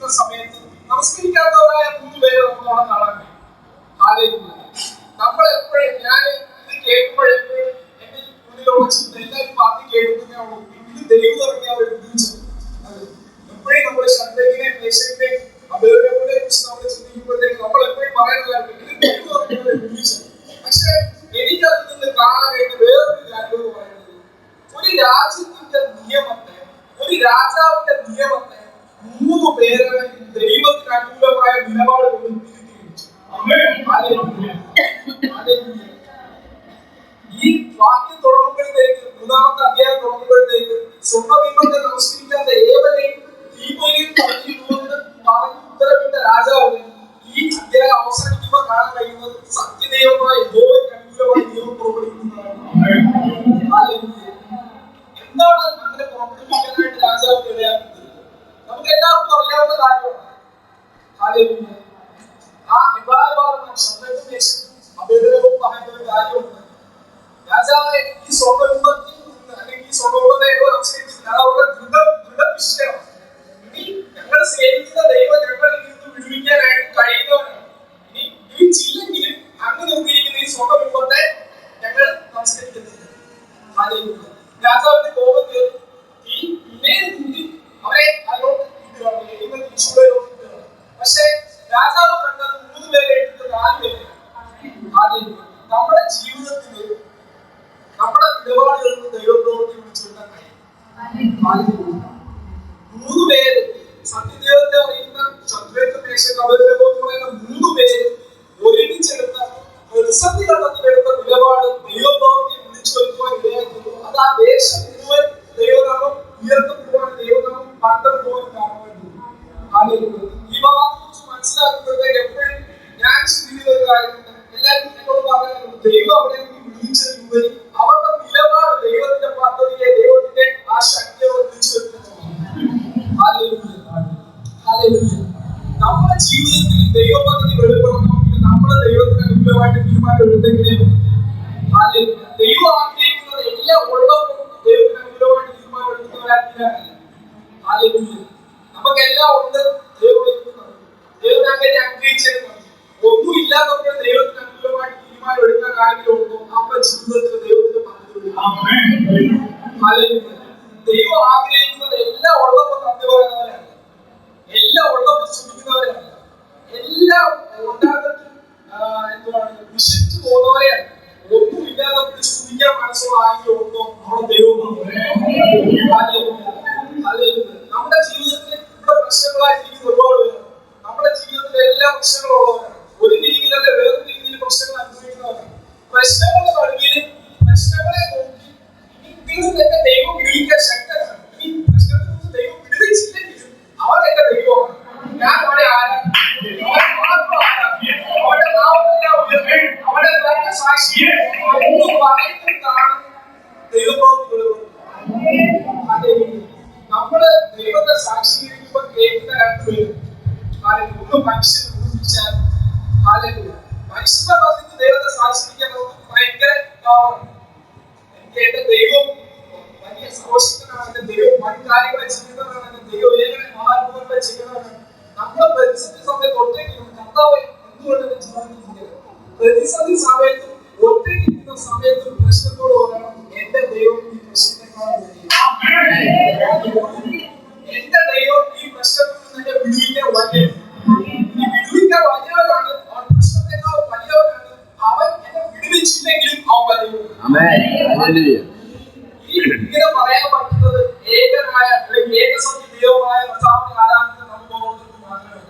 നമസ്കരിക്കുന്ന സമയത്ത് നമസ്കരിക്കാത്തവരായ 3 പേരെ നമുക്ക് അവിടെ കാണാൻ കഴിയും. ഹല്ലേലൂയ. നമ്മളെപ്പോഴും ഞാൻ ഇത് കേൾക്കുമ്പോഴെപ്പോഴും എന്റെ ഉള്ളിലുള്ള ചിന്ത എല്ലാവരും പാർട്ടി കേൾക്കുന്നേ ഇത് ദൈവം ഇറങ്ങിയ ഒരു എപ്പോഴും നമ്മുടെ ശബ്ദത്തിനെയും ദേശത്തെയും അഭിവൃദ്ധിയെ കുറിച്ച് നമ്മൾ ചിന്തിക്കുമ്പോഴത്തേക്ക് നമ്മൾ എപ്പോഴും പറയുന്നതാണ് ഇത് ദൈവം ഇറങ്ങിയ ഒരു വിളിച്ചത്. പക്ഷെ എനിക്കതിൽ നിന്ന് കാണാനായിട്ട് വേറൊരു കാര്യം എന്ന് പറയുന്നത്, ഒരു രാജ്യത്തിന്റെ നിയമത്തെ, ഒരു രാജാവിന്റെ നിയമത്തെ 3 പേരെ ദൈവത്തിന് അനുകൂലമായ നിലപാട് കൊണ്ട് തിരുത്തിയിരിച്ചു. ഈ വാക്യം തുടങ്ങുമ്പോഴത്തേക്ക് 3-ാമത്തെ അധ്യായം തുടങ്ങുമ്പോഴത്തേക്ക് സ്വർണ്ണബിംബത്തെ നമസ്കരിക്കാത്ത ഏവരെയും തീപ്പൊരിയിൽ തള്ളിയിട്ടുകൊണ്ട് പറഞ്ഞ് ഉത്തരവിട്ട രാജാവിന് ഈ അധ്യായം അവസാനിക്കുമ്പോൾ കാണാൻ കഴിയുന്നത് സത്യദൈവമായ യഹോവയ്ക്ക് അനുകൂലമായ നിയമം പുറപ്പെടുവിക്കുന്നതാണ്. എന്താണ് അങ്ങനെ പുറപ്പെടുവിക്കാനായിട്ട് രാജാവിന് ഇടയാക്കുന്നത്? നമുക്ക് എല്ലാവർക്കും അറിയാവുന്ന കാര്യമാണ്. ആ ഇബ്രാഹിം ശബ്ദവും അഭിനയവും പറയുന്ന ഒരു കാര്യമുണ്ട്. രാജാവ് ഈ സ്വർണ്ണബിംബത്തിൽ അല്ലെങ്കിൽ ഈ സ്വർണ്ണബിംബത്തെ അവരുടെ ദൃഢനിശ്ചയമാണ്. ഇനി ഞങ്ങൾ സേവിക്കുന്ന ദൈവം ഞങ്ങളിൽ നിന്ന് വിടുവിക്കാനായിട്ട് കഴിയുന്നവരാണ്. ഇനി വിളിച്ചില്ലെങ്കിലും അങ്ങനെ ഉപയോഗിക്കുന്ന ഈ സ്വർണ്ണബിംബത്തെ ഞങ്ങൾ നമസ്കരിക്കുന്നില്ല. രാജാവിന്റെ കോപം കയറി ഈ പിന്നെയും കൂടി അവരെ അതിലോട്ട് ഇട്ടുകയാണ്. പക്ഷെ രാജാവ് കണ്ടത് 3 പേരെ ഇട്ടിട്ട് 4 പേരെയാണ്. നമ്മുടെ ജീവിതത്തിൽ നമ്മുടെ നിലപാടുകളിൽ നിന്ന് ദൈവപ്രവൃത്തി വിളിച്ചെടുക്കാൻ കഴിയും. 3 പേര് സത്യദൈവത്തെ അറിയുന്ന ശത്രുത്വ മേശക്ക് അവതരവും പറയുന്ന 3 പേര് ഒരുമിച്ചെടുത്ത പ്രതിസന്ധി ഘട്ടത്തിലെടുത്ത നിലപാട് ദൈവപ്രവൃത്തി വിളിച്ചു വരുത്തുവാൻ ഇടയാക്കുന്നു. അത് ആ ദേശം മുഴുവൻ ദൈവനാമം ഉയർത്തപ്പെടുവാൻ, ദൈവനാമം പന്തപ്പെടുവാൻ കാരണമായിട്ടുണ്ട്. ഈ ഭാഗത്തെക്കുറിച്ച് മനസ്സിലാക്കുമ്പോഴത്തേക്ക് എപ്പോഴും ഞാൻ ചിന്തിക്കുന്ന ഒരു കാര്യമുണ്ട്. എല്ലാവരും എന്നോട് പറയാറുണ്ട്, ദൈവം അവിടെ വിളിച്ചതിലുപരി അവരുടെ നിലപാട് ദൈവത്തിന്റെ പദ്ധതിയെ, ദൈവത്തിന്റെ ആ ശക്തിയെ വിളിച്ചു വരുത്തുന്നു. നമ്മുടെ ജീവിതത്തിൽ ദൈവ പദ്ധതി വെളിപ്പെടണമെങ്കിൽ നമ്മൾ ദൈവത്തിന് അനുകൂലമായിട്ട് തീരുമാനം എടുത്തെങ്കിലേ ദൈവം ആഗ്രഹിക്കുന്നത് എല്ലാം ഉള്ളപ്പോൾ ദൈവത്തിന് അനുകൂലമായിട്ട് തീരുമാനം എടുക്കുന്നവരാക്കില്ല. നമുക്കെല്ലാം ഉണ്ട്, ദൈവം അങ്ങനെ അനുഗ്രഹിച്ചത്. ഒന്നും ഇല്ലാത്തപ്പോൾ ദൈവത്തിന് അനുകൂലമായിട്ട് തീരുമാനം എടുക്കാൻ ആരെങ്കിലും ഉണ്ടോ? നമ്മുടെ ജീവിതത്തിൽ ദൈവത്തിന്റെ പദ്ധതി. ദൈവം ആഗ്രഹിക്കുന്നത് എല്ലാം ഉള്ളപ്പോൾ നന്ദി പറയുന്നവരാണ്, എല്ലാം ഉള്ളപ്പോൾ ശ്രമിക്കുന്നവരാണ്, എല്ലാം ഉണ്ടാകുന്നത് വിശിച്ചു പോകുന്നവരെയാണ്. ഒന്നും ഇല്ലാതെ ശ്രമിക്കാൻ മനസ്സുള്ള ആരെങ്കിലും ഉണ്ടോ? നമ്മുടെ ദൈവം. നമ്മുടെ ജീവിതത്തിൽ ഇവിടെ പ്രശ്നങ്ങളായിരിക്കും ഒരുപാട് പേര്. നമ്മുടെ ജീവിതത്തിലെ എല്ലാ പ്രശ്നങ്ങളും ഉള്ളവരാണ്. ഒരു രീതിയിലല്ല വേറൊരു രീതിയിൽ പ്രശ്നങ്ങൾ അനുഭവിക്കുന്നവരാണ്. പ്രശ്നങ്ങളുടെ നടുവിൽ പ്രശ്നങ്ങളെ നോക്കി ഇനി എന്റെ ദൈവം വിടുവിക്കാൻ ശക്തനാണ്. ഈ പ്രശ്നത്തിൽ നിന്ന് ദൈവം വിടുവിച്ചില്ലെങ്കിലും അവൻ എന്റെ ദൈവമാണ്. ഞാൻ അവിടെ ആരാണ്? അവന്റെ നല്ല സാക്ഷി പറയുന്നതാണ് ദൈവപ്രവൃത്തികൾ. നമ്മള് ദൈവത്തെ സാക്ഷീകരിക്കുമ്പോൾ കേൾക്കുന്ന 2 പേര്, ഒന്ന് മനുഷ്യൻ വിളിച്ചാൽ മനുഷ്യന്റെ പറഞ്ഞിട്ട് ദൈവത്തെ സാക്ഷീകരിക്കാൻ നമുക്ക് ഭയങ്കര പാവമാണ്. എനിക്ക് എന്റെ ദൈവം വലിയ സന്തോഷത്തിനാണ്, എന്റെ ദൈവം വൻ കാര്യങ്ങളെ ചെയ്യുന്നവരാണ്, എന്റെ ദൈവം ഏറെ മഹാത്ഭുതങ്ങളെ ചെയ്യുന്നവരാണ്. നമ്മളെ പ്രതിസന്ധി സമയത്ത് ഒറ്റയ്ക്ക് കർത്താവ് എന്തുകൊണ്ട് ജീവിക്കുന്നത്? പ്രതിസന്ധി സമയത്ത് ഒറ്റയ്ക്ക് സമയത്ത് പ്രശ്നത്തോട് പറയണം, എന്റെ ദൈവം ഈ പ്രശ്നത്തെക്കാളും എന്റെ ദൈവം ഈ പ്രശ്നത്തിൽ നിന്ന് വിടുവിക്കാൻ വലിയ വിടുവിക്കാൻ വലിയവരാണ്. അവൻ പ്രശ്നത്തെക്കാൾ വലിയവരാണ്. അവൻ എന്നെ വിടുവിച്ചില്ലെങ്കിലും അവൻ വലിയവരാണ്. ഇങ്ങനെ പറയാൻ പറ്റുന്നത് ഏകനായ അല്ലെങ്കിൽ ഏകസത്യ ദൈവമായ കർത്താവിനെ ആരാധിക്കുന്ന നമുക്ക് മാത്രമേ.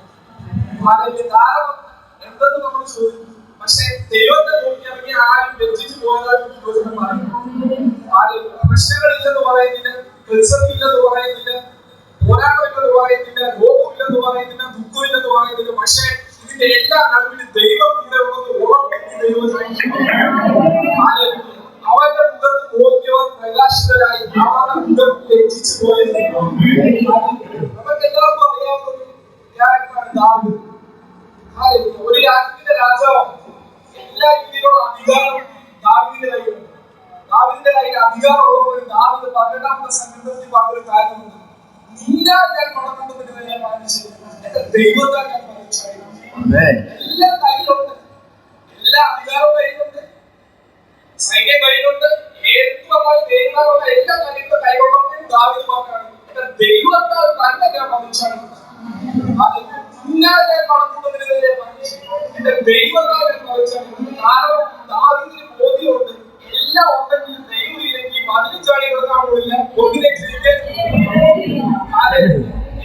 കാരണം എന്തെന്ന് നമ്മൾ ചോദിക്കും. പക്ഷെ ദൈവത്തെ നോക്കിയിറങ്ങി ആരും ലജ്ജിച്ചു പോയതായിട്ട് പ്രശ്നങ്ങളില്ലെന്ന് പറയുന്നില്ല, പ്രതിസന്ധി ഇല്ലെന്ന് പറയുന്നില്ല, പോരാട്ടമില്ലെന്ന് പറയുന്നില്ല, രോഗമില്ലെന്ന് പറയുന്നില്ല, ദുഃഖമില്ലെന്ന് പറയുന്നില്ല. പക്ഷെ ഇതിന്റെ എല്ലാ നടുവിലും ദൈവം കൂടെ ഉള്ളത് അവന്റെ മുഖത്ത് നോക്കിയവർ പ്രകാശിതരായി അവരുടെ മുഖം ലജ്ജിച്ചു പോയത്. നമുക്ക് എല്ലാവർക്കും അറിയാവുന്ന ക്യാരക്ടറാണ് ദാവീദ്. ഒരു രാജ്യത്തിന്റെ രാജാവാണ്. എല്ലാ രീതിയിലുള്ള അധികാരം ദാവീദിന്റെ കയ്യിലുണ്ട്. ദാവീദിന്റെ കയ്യിൽ അധികാരമുള്ളപ്പോൾ ദാവീദ് 12-ാമത്തെ സങ്കീർത്തനത്തിൽ പറഞ്ഞൊരു കാര്യമുണ്ട്. നീരാൽ ഞാൻ മടങ്ങുന്നതിന് ഞാൻ മാനിച്ചു, എന്റെ ദൈവത്താൽ ഞാൻ മരിച്ചായിരുന്നു. എല്ലാ കയ്യിലുണ്ട്, എല്ലാ അധികാരവും കയ്യിലുണ്ട്, സൈന്യം കയ്യിലുണ്ട്, ഏതുമായി നേരിടാനുള്ള എല്ലാ കാര്യങ്ങളും കൈകൊള്ളുന്നതും ദാവീദ് മാത്രമാണ്. എന്റെ ദൈവത്താൽ തന്നെ ഞാൻ മരിച്ചായിരുന്നു. ഞാൻ മടങ്ങുന്നതിന് ഞാൻ മാനിച്ചു, എന്റെ ദൈവത്താൽ ഞാൻ മരിച്ചായിരുന്നു. കാരണം ദാവീദിന് ബോധ്യമുണ്ട്, എല്ലാം ഉണ്ടെങ്കിലും ദൈവമില്ലെങ്കിൽ മതിലും ചാടി കിടക്കാനുള്ള ഒന്നിനെ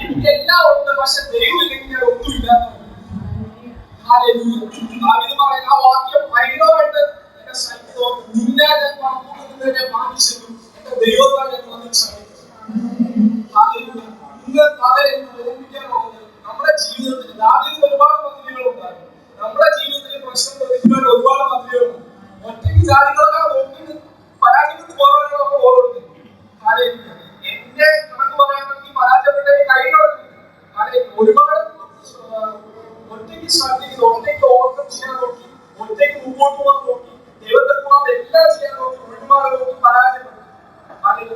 എനിക്കെല്ലാം ഉണ്ട്, പക്ഷെ ദൈവമില്ലെങ്കിൽ ഞാൻ ഒന്നുമില്ല. ആ വാക്യം ഭയങ്കരമായിട്ട് എന്നെ ശ്രമിക്കുന്നു. നിന്നെ ഞാൻ മടങ്ങുന്നതിനെ മാനിച്ചതും എന്റെ ദൈവത്താൽ ഞാൻ മരിച്ചായിരുന്നു. ഇന്ന് അവരെ ഓർമ്മിക്കാനുള്ളത് നമ്മുടെ ജീവിതത്തിൽ ദാവീദിന് ഒരുപാട് പദ്ധതികളുണ്ടായിരുന്നു. നമ്മുടെ ജീവിതത്തിൽ പ്രശ്നം പ്രതിഫലം ഒരുപാട് പദ്ധതികളുണ്ട്. ഒറ്റയ്ക്ക് ജാതികളൊക്കെ നോക്കിയിട്ട് പരാജയപ്പെട്ട് പോകാനുള്ള നമ്മൾ ഓർമ്മ. എന്റെ കണക്ക് പറയാമെങ്കിൽ പരാജയപ്പെട്ട കൈകളൊക്കെ ഒരുപാട് ഒറ്റയ്ക്ക് ശ്രദ്ധിക്കുന്നു, ഒറ്റയ്ക്ക് ഓർമ്മ ചെയ്യാൻ നോക്കി, ഒറ്റയ്ക്ക് മുമ്പോട്ട് പോകാൻ നോക്കി, ദൈവത്തെ കൂടാതെ എല്ലാം ചെയ്യാൻ നോക്കി, ഒരുപാട് നോക്കി പരാജയപ്പെട്ടു.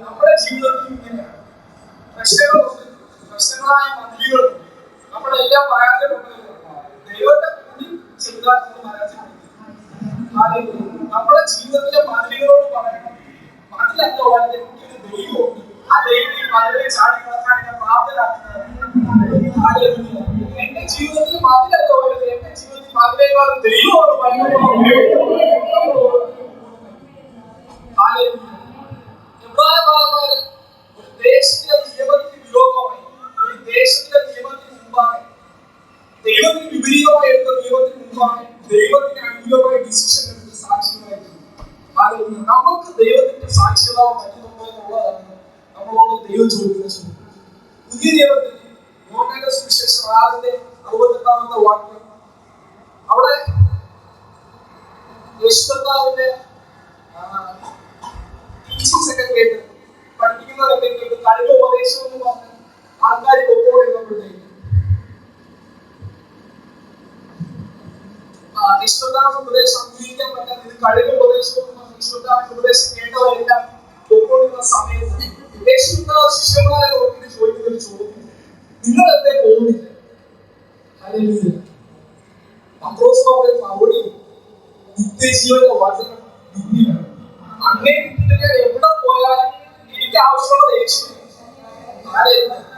നമ്മുടെ ജീവിതത്തിൽ ഇങ്ങനെയാണ്. പ്രശ്നങ്ങളുണ്ട്, പ്രശ്നങ്ങളായ മതിലുകളുണ്ട്. നമ്മളെല്ലാം പരാജയപ്പെടുന്നത് ദൈവത്തെ കൂടി ചെയ്താൽ നമ്മൾ പരാജയപ്പെടും. നമ്മുടെ ജീവിതത്തിലെ മതിലുകളോട് പറയണം, മതിലല്ല വളരെ എനിക്കൊരു ദൈവമുണ്ട്, ആ ദൈവം ഈ മതിലെ ചാടി കിടക്കാൻ ഞാൻ പ്രാപ്തരാക്കുന്നത്. എന്റെ ജീവിതത്തിൽ മതിലല്ല വളരെ, എന്റെ ജീവിതത്തിൽ മതിലേക്കാളും ദൈവമാണ് ഒരു ദേശത്തിന്റെ നിയമത്തിന് വിരോധമായി, ഒരു ദേശത്തിന്റെ നിയമത്തിന് മുമ്പാണ്, ദൈവത്തിന് വിപരീതമായി എടുത്ത നിയമത്തിന് മുമ്പാണ് ദൈവത്തിന് അനുകൂലമായ ഡിസിഷൻ എടുത്ത് സാക്ഷികളായിരുന്നു. നമുക്ക് ദൈവത്തിന്റെ സാക്ഷികളാവാൻ പറ്റുന്നുണ്ടോ എന്നുള്ളതാണ് നമ്മളോട് ദൈവം ചോദിക്കുന്നത്. പുതിയ നിയമത്തിൽ യോഹന്നാന്റെ സുവിശേഷം 6:68 വാക്യം, അവിടെ യേശു കർത്താവിന്റെ ടീച്ചിങ്സ് ഒക്കെ കേട്ട്, പഠിപ്പിക്കുന്നതൊക്കെ കേട്ട്, കഴിവ് ഉപദേശം എന്ന് പറഞ്ഞ് ആൾക്കാർ കൊണ്ടുപോകുമ്പോഴത്തേക്ക് ഈശ്വരനാഥ ഉപദേശം അംഗീകരിക്കാൻ പറ്റാത്ത ഇത് കഴിവ് ഉപദേശം ഈശ്വരനാഥ ഉപദേശം കേട്ടവരെല്ലാം പോയിക്കൊണ്ടിരുന്ന സമയത്ത് യേശുനാഥ ശിഷ്യന്മാരെ നോക്കിയിട്ട് ചോദിക്കുന്ന ഒരു ചോദ്യം, നിങ്ങൾ എന്തേ പോകുന്നില്ല? പത്രോസ് പറയുന്ന മറുപടി, നിത്യജീവന്റെ വചനം നിന്നിലാണ്. അങ്ങനെ ഞാൻ എവിടെ പോയാലും എനിക്ക് ആവശ്യമുള്ളത് യേശുവിനെ.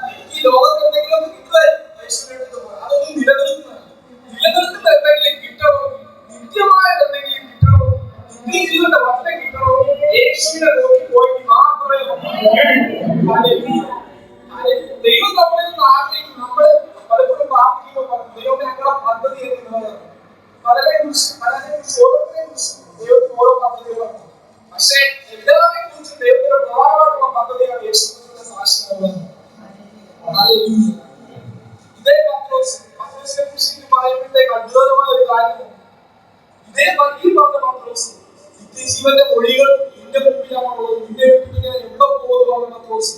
എനിക്ക് ഈ ലോകത്ത് എന്തെങ്കിലും ഒന്ന് കിട്ടുമായിരുന്നു, യേശുവിനെ എടുത്ത് പോയാൽ അതൊന്നും നിലനിൽക്കുന്നതല്ല. നിലനിൽക്കുന്ന എന്തെങ്കിലും കിട്ടണോ, നിത്യമായ എന്തെങ്കിലും കിട്ടണോ, നിത്യജീവന്റെ വചനം കിട്ടണോ, യേശുവിനെ നോക്കി പോയി മാത്രമേ ദൈവം നമ്മളിൽ നിന്ന് ആഗ്രഹിക്കും. നമ്മൾ പലപ്പോഴും പ്രാർത്ഥിക്കുമ്പോൾ ദൈവം ഞങ്ങളുടെ പദ്ധതി എന്നുള്ളത് പലരെ കുറിച്ച് ഓരോന്നിനെ കുറിച്ച് ദൈവത്തിന് ഓരോ പദ്ധതികളാണ്. പക്ഷേ എല്ലാവരെയും കുറിച്ച് ദൈവത്തിന്റെ പ്രധാനമായിട്ടുള്ള പദ്ധതിയാണ് യേശുവിന്റെ സാക്ഷിയാകുന്നത്. ഇതേ പത്രോസിനെ കുറിച്ച് പറയുമ്പോഴത്തേക്ക് അത്ഭുതമായ ഒരു കാര്യമാണ്. ഇതേ ഈ പറഞ്ഞ പത്രോസ് നിത്യജീവന്റെ മൊഴികൾ നിന്റെ മുമ്പിലാണുള്ളത്, നിന്നെ വിട്ടിട്ട് ഞാൻ എവിടെ പോകുന്നു പറഞ്ഞ പത്രോസ്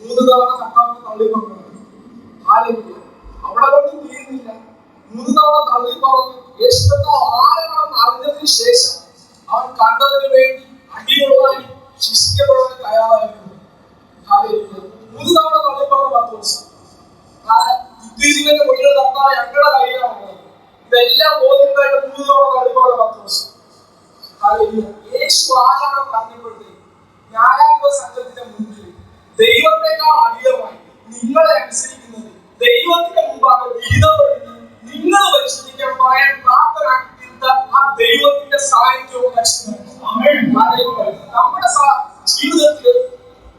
3 തവണ കർത്താവിനെ തള്ളിപ്പറഞ്ഞു. അവിടെ കൊണ്ട് തീരുന്നില്ല, 3 തവണ തള്ളി പറഞ്ഞു. യേശു ആരെയാണെന്ന് അറിഞ്ഞതിന് ശേഷം അവൻ കണ്ടതിന് വേണ്ടി അടികൊള്ളാനും ശിക്ഷിക്കപ്പെടാനും തയ്യാറായിരുന്നു. 3 തവണ തള്ളി പറഞ്ഞ പത്രോസ്. നിത്യജീവന്റെ മൊഴികൾ കർത്താവ് ഞങ്ങളുടെ കയ്യിലാണുള്ളത്. ഇതെല്ലാം ബോധ്യമായിട്ട് 3 തവണ തള്ളി പറഞ്ഞ പത്രോസ്. യേശു ആരാണെന്ന് അറിഞ്ഞപ്പോഴത്തേക്ക് ന്യായാധിപ സംഘത്തിന്റെ മുമ്പിൽ ദൈവത്തെക്കാൾ അധികമായി നിങ്ങളെ അനുസരിക്കുന്നത് ദൈവത്തിന്റെ മുമ്പാകെ വിഹിതം കഴിഞ്ഞ് നിങ്ങൾ പരിശോധിക്കാൻ പറയാൻ പ്രാപ്തനാക്കി തീർത്ത ആ ദൈവത്തിന്റെ സാന്നിധ്യവും നമ്മുടെ ജീവിതത്തിൽ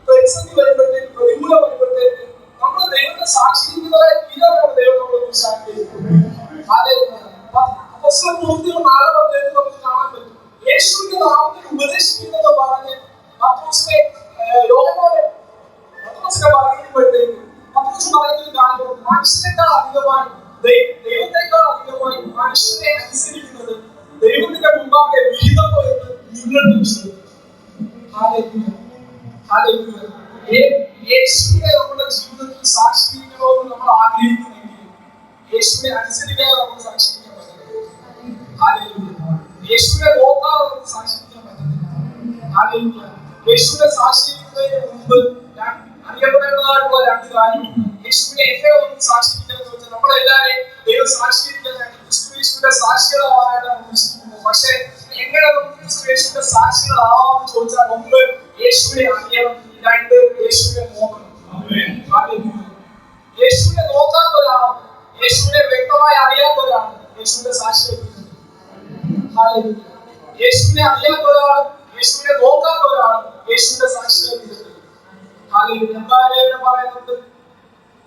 പ്രതിസന്ധി വരുമ്പോഴത്തേക്ക്, പ്രതികൂലം വരുമ്പോഴത്തേക്ക് നമ്മൾ ദൈവത്തെ സാക്ഷിക്കുന്നതായി തീരാനാണ് ദൈവം നമ്മളെ സാക്ഷിക്കുന്നത്. നമുക്ക് കാണാൻ പറ്റും. യേശുവിന്റെ നാമത്തിൽ ഉപദേശിക്കുന്നത് പറഞ്ഞ് പത്രോസിനെ പറയുമ്പോഴത്തേക്ക് പത്രോസ് പറയുന്നൊരു കാര്യം, മനുഷ്യനേക്കാൾ അധികമായി ദൈവത്തെക്കാൾ അധികമായി മനുഷ്യനെ അനുസരിക്കുന്നത് ദൈവത്തിന്റെ മുമ്പാകെ വിഹിതമോ എന്ന് നിങ്ങൾ യേശുവിനെ നമ്മുടെ ജീവിതത്തിൽ സാക്ഷീകരിക്കണമെന്ന് നമ്മൾ ആഗ്രഹിക്കുന്നെങ്കിൽ യേശുവിനെ അനുസരിക്കാതെ നമുക്ക് സാക്ഷീകരിക്കാൻ പറ്റുന്നില്ല. യേശുവിനെ നോക്കാതെ നമുക്ക് സാക്ഷീകരിക്കാൻ പറ്റുന്നില്ല. യേശുവിനെ സാക്ഷീകരിക്കുന്നതിന് മുമ്പ് അറിയപ്പെടേണ്ടതായിട്ടുള്ള രണ്ട് കാര്യമുണ്ട്. യേശുവിനെ എങ്ങനെ നമുക്ക് സാക്ഷിപ്പിക്കാന്ന് ചോദിച്ചാൽ നമ്മളെല്ലാവരെയും ദൈവം സാക്ഷിപ്പിക്കാനായിട്ട് ക്രിസ്തുയേശുവിന്റെ സാക്ഷികളാവാനായിട്ട് നമ്മൾ വിശ്വസിക്കുന്നത്. പക്ഷേ എങ്ങനെ നമുക്ക് ക്രിസ്തുയേശുവിന്റെ സാക്ഷികളാവാമെന്ന് ചോദിച്ചാൽ ഒന്ന് യേശുവിനെ അറിയണം, രണ്ട് യേശുവിനെ നോക്കണം. യേശുവിനെ നോക്കാത്ത ഒരാളാണ്, യേശുവിനെ വ്യക്തമായി അറിയാത്ത ഒരാളാണ് യേശുവിന്റെ സാക്ഷികൾ. യേശുവിനെ അറിയാത്ത ഒരാളും യേശുവിനെ നോക്കാത്ത ഒരാളും യേശുവിന്റെ സാക്ഷികൾ. പറയുന്നുണ്ട്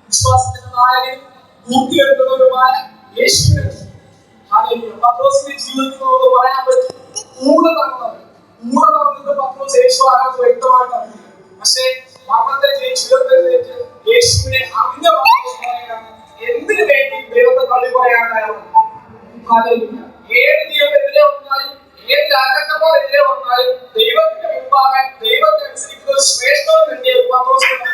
വിശ്വാസത്തിന്റെ നായകനും പൂർത്തിയെടുക്കുന്നവരുമായ യേശുവിനെ പത്രോസിന്റെ ജീവിതത്തിൽ നമുക്ക് പറയാൻ പറ്റും. കൂടെ നടന്നിട്ട് പത്രോസ് യേശു ആരാധന വ്യക്തമായിട്ട് അറിയില്ല. പക്ഷേ മരണത്തെ ജയിച്ചുയർത്തേക്ക് യേശുവിനെ അറിഞ്ഞ എന്തിനു വേണ്ടി ദൈവത്തെ തള്ളി പറയാനായിരുന്നു. ഏത് ദൈവമെതിരെ വന്നാലും ഏത് രാജാക്കന്മാരെതിരെ വന്നാലും ദൈവത്തിന്റെ മുമ്പാകെ ദൈവത്തെ അനുസരിക്കുന്നത് ശ്രേഷ്ഠവും വേണ്ടിയ പത്രോസിനെ.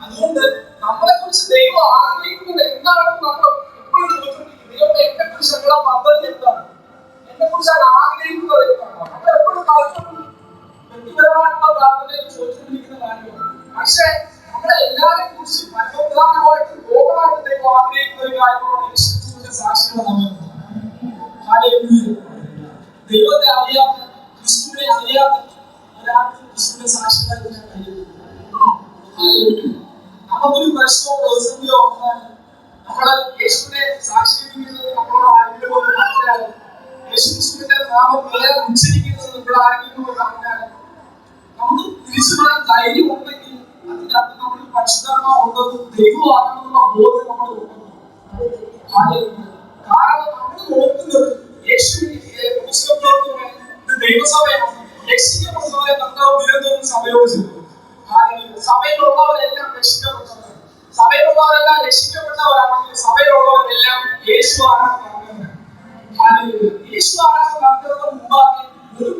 അതുകൊണ്ട് നമ്മളെ കുറിച്ച് ദൈവം ആഗ്രഹിക്കുന്നത് എന്താണെന്ന് നമ്മൾ എപ്പോഴും ചോദിച്ചിരിക്കും. ദൈവം എന്നെ കുറിച്ച് ഞങ്ങളുടെ പദ്ധതി എന്താണ്, എന്നെ കുറിച്ചാണ് ആഗ്രഹിക്കുന്നത് എന്താണ്, നമ്മൾ എപ്പോഴും വ്യക്തിപരമായിട്ടുള്ള പ്രാർത്ഥനയിൽ ചോദിച്ചുകൊണ്ടിരിക്കുന്ന കാര്യമാണ്. പക്ഷേ നമ്മളെ എല്ലാവരെയും കുറിച്ച് പരമപ്രധാനമായിട്ട് ലോകമായിട്ട് ദൈവം ആഗ്രഹിക്കുന്ന ഒരു കാര്യമാണ് യേശുവിന്റെ സാക്ഷികളാവുന്നത്. ദൈവത്തെ അറിയാത്ത ക്രിസ്തുവിനെ അറിയാത്ത ഒരാൾക്ക് ക്രിസ്തുവിന്റെ സാക്ഷികളായിട്ട് ഞാൻ കഴിയുന്നു. നമുക്കൊരു പ്രശ്നമോ പ്രതിസന്ധിയോ വന്നാൽ നമ്മള് യേശുവിനെ സാക്ഷിക്കുന്നത് നമ്മളോട് ആരെങ്കിലും ഒന്ന് പറഞ്ഞാൽ, യേശുക്രിസ്തുവിന്റെ നാമം വേറെ ഉച്ചരിക്കുന്നത് നമ്മൾ ആരെങ്കിലും ഒന്ന് പറഞ്ഞാൽ നമുക്ക് തിരിച്ചു പറയാൻ ധൈര്യം ഉണ്ടെങ്കിൽ അതിന്റെ അകത്ത് നമ്മൾ പരിശുദ്ധാത്മാവ് ഉണ്ടെന്ന് ദൈവമാണെന്നുള്ള ബോധം നമ്മൾ ഉണ്ടെന്ന്. കാരണം നമ്മൾ നോക്കുന്നത് യേശുവിനെ ദൈവസഭയാണ്. രക്ഷിക്കപ്പെടുന്നവരെ കർത്താവ് ദുരന്തവും സമയവും ചെയ്തു. സഭയിലുള്ളവരെല്ലാം രക്ഷിക്കപ്പെട്ടവരാണ്. സഭയിലുള്ളവരെല്ലാം രക്ഷിക്കപ്പെട്ടവരാണെങ്കിൽ സഭയിലുള്ളവരെല്ലാം യേശു ആരാധന പറഞ്ഞവരാണ്. യേശു ആരാധന പറഞ്ഞതിന് മുമ്പാകെ ഒരു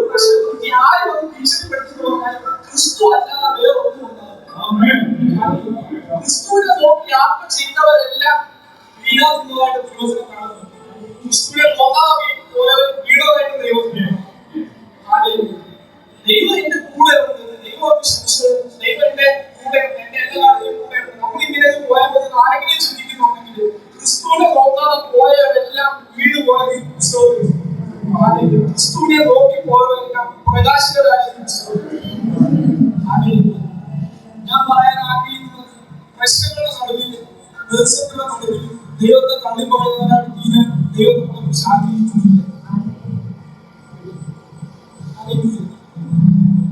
പ്രശ്നത്തിൽ ആരും ഒന്ന് ഭീഷണിപ്പെടുത്തി പറഞ്ഞാൽ ക്രിസ്തു അല്ലാതെ വേറെ ഒന്നും ഉണ്ടാകും. ക്രിസ്തുവിനെ നോക്കി യാത്ര ചെയ്യുന്നവരെല്ലാം വീണാതിരുന്നതായിട്ട് ദൈവത്തിനെ കാണുന്നു. ക്രിസ്തുവിനെ നോക്കാതെ വീണതായിട്ട് ദൈവത്തിനെ. ദൈവം എന്റെ കൂടെ ഉണ്ട്, ദൈവം ദൈവം എന്റെ കൂടെ ഉണ്ട്, എന്റെ എല്ലാ കൂടെ ഉണ്ട്. നമ്മളിങ്ങനെ പോയാൽ മതി ആരെങ്കിലും ചിന്തിക്കുന്നുണ്ടെങ്കിൽ ക്രിസ്തുവിനെ നോക്കാതെ പോയവരെല്ലാം വീട് പോയത് ക്രിസ്തുവിനെ നോക്കി പോയവരെല്ലാം പ്രകാശിതരായ. ഞാൻ പറയാൻ ആഗ്രഹിക്കുന്നത് പ്രശ്നങ്ങളുടെ നടുവിൽ പ്രതിസന്ധിയുടെ നടുവിൽ ദൈവത്തെ തള്ളിപ്പറയുന്നവരാണ് തീരാൻ ദൈവത്തെ കുറിച്ച് ആഗ്രഹിക്കുന്നില്ല.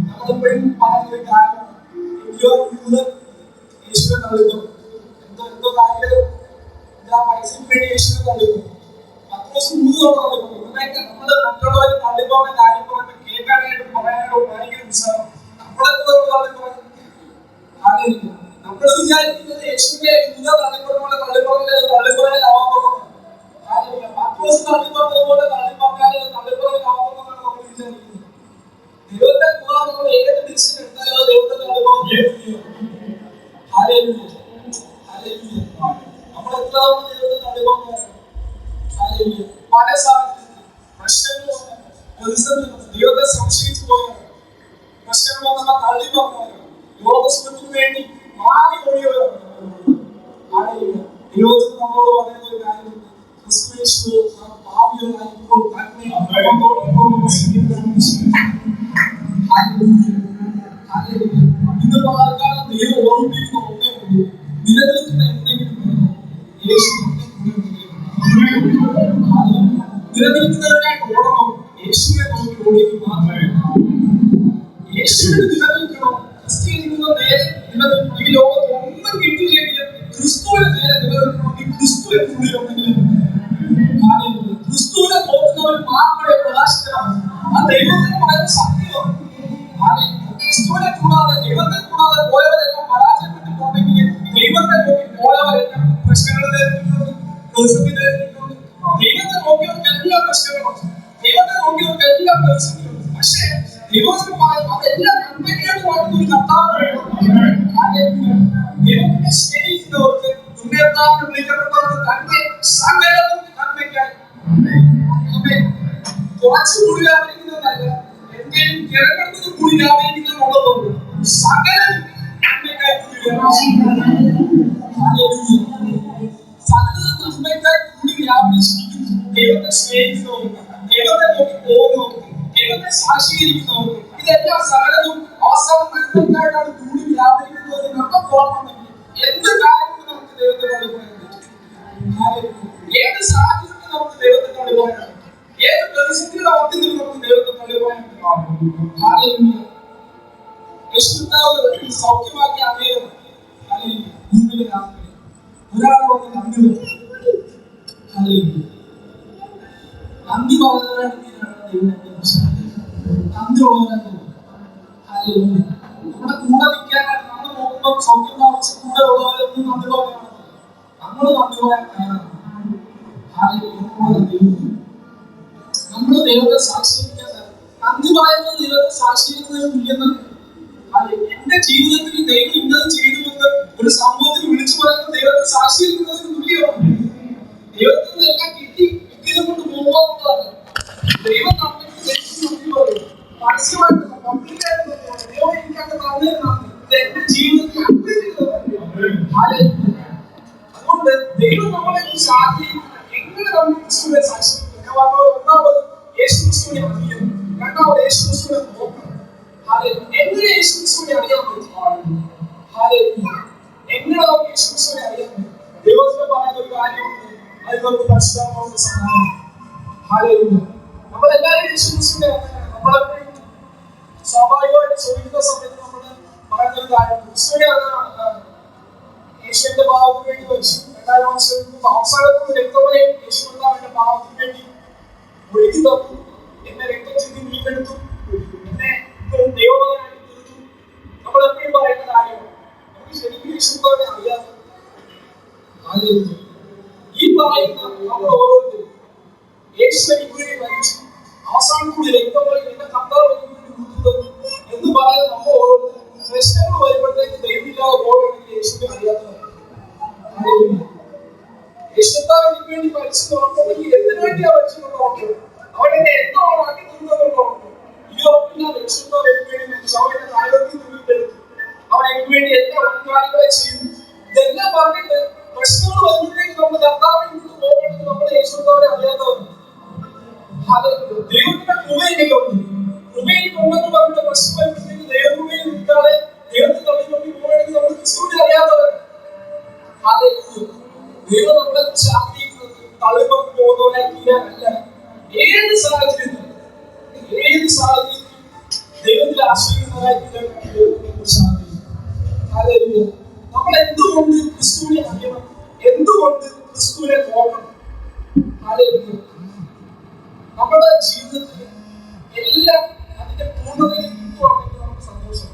നമ്മളെപ്പോഴും പറയുന്ന ഒരു കാര്യമാണ് യേശുവിനെ തള്ളിപ്പറയും. എന്തോ കാര്യം പൈസയ്ക്ക് വേണ്ടി യേശുവിനെ തള്ളിപ്പറയും. പത്രോസ് 3 തവണ തള്ളിപ്പറയും. ഇങ്ങനെയൊക്കെ നമ്മള് മറ്റുള്ളവരെ തള്ളിപ്പോകുന്ന കാര്യം പറഞ്ഞ് കേൾക്കാനായിട്ട് പറയാനായിട്ട് ഭയങ്കര ഉത്സാഹം. നമ്മളെന്തോ തള്ളിപ്പറയും ആരെയില്ല. നമ്മൾ വിചാരിക്കുന്നത് യേശുവിനെ തള്ളിപ്പറയുമ്പോൾ തള്ളിപ്പറയലാവാത്തതാണ്. പത്രോസ് തള്ളിപ്പറഞ്ഞതുപോലെ തള്ളിപ്പറഞ്ഞാൽ തള്ളിപ്പറയലാവാത്തതാണ് നമ്മൾ വിചാരിക്കുന്നത്. ദൈവത്തെ കൂടാതെ നമ്മൾ ഏത് ഡിസിഷൻ എടുത്താലും ദൈവത്തെ തള്ളിപ്പറയും. നമ്മൾ എത്ര തവണ ദൈവത്തെ തള്ളിപ്പറഞ്ഞാലും പല സാഹചര്യത്തിൽ പ്രശ്നങ്ങൾ പ്രതിസന്ധി ദൈവത്തെ സംശയിച്ചു പോയവരാണ്. പ്രശ്നങ്ങൾ നമ്മൾ തള്ളിപ്പറഞ്ഞവരാണ്. ലോകസുഖത്തിന് വേണ്ടി മാറി ഒഴിയവരാണ്. ദൈവത്തിന് നമ്മളോട് പറയുന്ന ഒരു കാര്യമുണ്ട്. ക്രിസ്തുയേശു ഭാവികളായിരിക്കുമ്പോൾ ഇന്ന് പാലക്കാലം ദൈവം ഓർമ്മിപ്പിക്കുന്ന ഒന്നേ ഉള്ളൂ. നിലനിൽക്കുന്ന എന്തെങ്കിലും യേശു നിലനിൽക്കുന്നതിനായിട്ട് ഓടണം. യേശുവിനെ നോക്കി ഓടിക്കും മാത്രമേ. യേശുവിന് നിലനിൽക്കണം. ക്രിസ്ത്യനിക്കുന്ന നേരെ നിലനിൽക്കണം. ഈ ലോകത്ത് ഒന്നും കിട്ടിയില്ലെങ്കിലും ക്രിസ്തുവിനെ നേരെ നിലനിൽക്കണമെങ്കിൽ ക്രിസ്തുവിനെ ഉള്ളിലുണ്ടെങ്കിലും ക്രിസ്തുവിനെ നോക്കുന്നവർ മാത്രമേ പ്രകാശിതരാണ്. ആ ദൈവത്തിന് പറയുന്ന സത്യമാണ്. ക്രിസ്തുവിനെ കൂടാതെ ദൈവത്തെ കൂടാതെ പോയവരെല്ലാം പരാജയപ്പെട്ടിട്ടുണ്ടെങ്കിൽ ദൈവത്തെ നോക്കി പോയവരെല്ലാം പ്രശ്നങ്ങൾ നേരിട്ടിട്ടുണ്ട്, പ്രതിസന്ധി നേരിട്ടിട്ടുണ്ട്. ദൈവത്തെ നോക്കിയവർക്കെല്ലാം പ്രശ്നങ്ങളുണ്ട്, ദൈവത്തെ നോക്കിയവർക്കെല്ലാം പ്രതിസന്ധിയുണ്ട്. പക്ഷേ ദൈവത്തിന് പറയുന്നത് അതെല്ലാം നന്മയ്ക്കായിട്ട് ഒരു കർത്താവ്. ദൈവത്തെ സ്നേഹിക്കുന്നവർക്ക് ഉന്നതത്താവിന് വിളിക്കപ്പെട്ടവർക്ക് തന്നെ സകലവും നന്മയ്ക്കായി. കുറച്ച് കൂടി ആഗ്രഹിക്കുന്നതല്ല, എന്തെങ്കിലും തിരഞ്ഞെടുത്തത് കൂടി ആഗ്രഹിക്കുന്നതുള്ള സകല നന്മയ്ക്കായി കൂടി വ്യാപിച്ചിരിക്കുന്നു. ദൈവത്തെ സ്നേഹിക്കുന്നവർക്ക്, ദൈവത്തെ നോക്കി പോകുന്നവർക്ക്, ദൈവത്തെ സാക്ഷീകരിക്കുന്നവർക്ക്, ഇതെല്ലാം സകലതും അവസാനം നന്മയ്ക്കായിട്ടാണ് കൂടി വ്യാപരിക്കുന്നത്. നമുക്ക് പോകണമെങ്കിൽ എന്ത് കാര്യങ്ങളും നമുക്ക് ദൈവത്തെ കളിപ്പാൻ പറ്റും. ഏത് സാഹചര്യത്തിൽ നമുക്ക് ദൈവത്തെ കളിപ്പാനാണ്, ഏത് പ്രതിസന്ധിയുടെ അവസ്ഥയിൽ നമുക്ക് ദൈവത്തെ കളിപ്പാനാണ്. സൗഖ്യമാക്കിയ അദ്ദേഹം മുമ്പിലെ രാത്രി ഒരാൾ വന്ന് നന്ദി പറഞ്ഞു. നന്ദി പറയുന്നവരാണ് നന്ദി ഉള്ളവരാണ്. നമ്മുടെ കൂടെ നിൽക്കാനായിട്ട് നമ്മൾ നോക്കുമ്പോൾ സൗഖ്യം പ്രാപിച്ച് കൂടെ ഉള്ളവരൊന്നും നന്ദി പറയാനാണ്. നമ്മൾ നന്ദി പറയാൻ തയ്യാറാണ്. നമ്മൾ ദൈവത്തെ സാക്ഷീകരിക്കാൻ നന്ദി പറയുന്നത് ദൈവത്തെ സാക്ഷീകരിക്കുന്നതിന് തുല്യം. എന്റെ ജീവിതത്തിൽ ദൈവം ഇന്നത് ചെയ്തുകൊണ്ട് ഒരു സമൂഹത്തിൽ വിളിച്ചു പറയുന്ന ദൈവത്തെ സാക്ഷീകരിക്കുന്നതിന് തുല്യമാണ്. ദൈവത്തിൽ എല്ലാം കിട്ടിയത് കൊണ്ട് പോകുന്നതാണ്. ദൈവം നമ്മൾക്ക് പരസ്യമായിട്ട് പബ്ലിക്കായിട്ട് ദൈവം എനിക്കത് തന്നിരുന്നാണ് എന്റെ ജീവിതത്തിൽ അതുകൊണ്ട് ദൈവം നമ്മളെ എങ്ങനെ നമ്മൾ ക്രിസ്തുവിനെ സാക്ഷിക്കും. ഞാൻ പറഞ്ഞത് ഒന്നാമത് യേശു ക്രിസ്തുവിനെ അറിയണം, രണ്ടാമത് യേശു ക്രിസ്തുവിനെ നോക്കണം. എങ്ങനെ യേശു ക്രിസ്തുവിനെ അറിയാൻ പറ്റും? എങ്ങനെ നമുക്ക് യേശു ക്രിസ്തുവിനെ അറിയാൻ പറ്റും? ദൈവത്തിന് പറയുന്ന ഒരു കാര്യമുണ്ട്, അത് നമുക്ക് പരിശുദ്ധാത്മാവിന്റെ സഹായം. നമ്മളെല്ലാവരും യേശു ക്രിസ്തുവിനെ നമ്മളെപ്പോഴും സ്വാഭാവികമായിട്ട് ചോദിക്കുന്ന സമയത്ത് നമ്മൾ പറയുന്ന ഒരു കാര്യം ക്രിസ്തുവിനെ അറിയാനാണ്. യേശുവിന്റെ പാപത്തിന് വേണ്ടി വെച്ചു 2000 വർഷം അവസാനത്തിൽ രക്തമേ യേശുവിന്റെ അവന്റെ പാപത്തിന് വേണ്ടി ഒഴുകി തന്നു. എന്നെ രക്തം ചിന്തി വീണ്ടെടുത്തു, എന്നെ ദൈവമായിട്ട് തീർത്തു. നമ്മൾ എപ്പോഴും പറയുന്ന കാര്യമാണ്. നമുക്ക് ശരിക്കും യേശുവിനെ അറിയാതെ ഈ പറയുന്ന നമ്മൾ ഓരോരുത്തരും യേശു എനിക്ക് വേണ്ടി മരിച്ചു, അവസാനത്തിൽ രക്തം വഴി എന്റെ കർത്താവ് എനിക്ക് വേണ്ടി കൊടുത്തത് എന്ന് പറയുന്നത് നമ്മൾ ഓരോരുത്തരും പ്രശ്നങ്ങൾ വരുമ്പോഴത്തേക്ക് ദൈവമില്ലാതെ പോവുകയാണെങ്കിൽ യേശുവിനെ അറിയാത്തതാണ്. യേശുത്താവ് എനിക്ക് വേണ്ടി മരിച്ചു നോക്കണമെങ്കിൽ എന്തിനു വേണ്ടിയാ മരിച്ചു? അവൻ എന്നെ എന്തോണം ആക്കി തീർന്നതുകൊണ്ടോ? ഈ ഉറപ്പില്ല. യേശുത്താവ് എനിക്ക് വേണ്ടി മരിച്ചു, അവൻ എന്നെ നരകത്തിൽ വീണ്ടെടുത്തു, അവൻ എനിക്ക് വേണ്ടി എല്ലാ വൻകാര്യങ്ങളെ ചെയ്യുന്നു. ഇതെല്ലാം പറഞ്ഞിട്ട് പ്രശ്നങ്ങൾ വരുമ്പോഴത്തേക്ക് നമ്മൾ കർത്താവിനെ വിട്ടു പോകണമെങ്കിൽ നമ്മൾ യേശുത്താവിനെ അറിയാത്തവരാണ്. ദൈവത്തിന്റെ കൃപ എനിക്കുണ്ട്, കൃപ എനിക്കുണ്ടെന്ന് പറഞ്ഞിട്ട് പ്രശ്നം വരുമ്പോഴത്തേക്ക് ദൈവകൃപയിൽ നിൽക്കാതെ ദൈവത്തെ തള്ളിക്കൊണ്ട് പോകണമെങ്കിൽ നമ്മൾ ക്രിസ്തുവിനെ അറിയാത്തവരാണ്. ദൈവം നമ്മളെ കുറിച്ച് ആഗ്രഹിക്കുന്നത് തള്ളിപ്പറഞ്ഞു പോകുന്നവരായി തീരാനല്ല. ഏത് സാഹചര്യത്തിലും ദൈവത്തിൽ ആശ്രയിക്കുന്നവരായി തീരാൻ ദൈവത്തിനെ കുറിച്ച് ആഗ്രഹിക്കുന്നു. നമ്മൾ എന്തുകൊണ്ട് ക്രിസ്തുവിനെ അറിയണം, എന്തുകൊണ്ട് ക്രിസ്തുവിനെ നോക്കണം? നമ്മുടെ ജീവിതത്തിൽ എല്ലാം അതിന്റെ പൂർണ്ണതയിൽ കിട്ടുവാണെങ്കിൽ നമുക്ക് സന്തോഷം.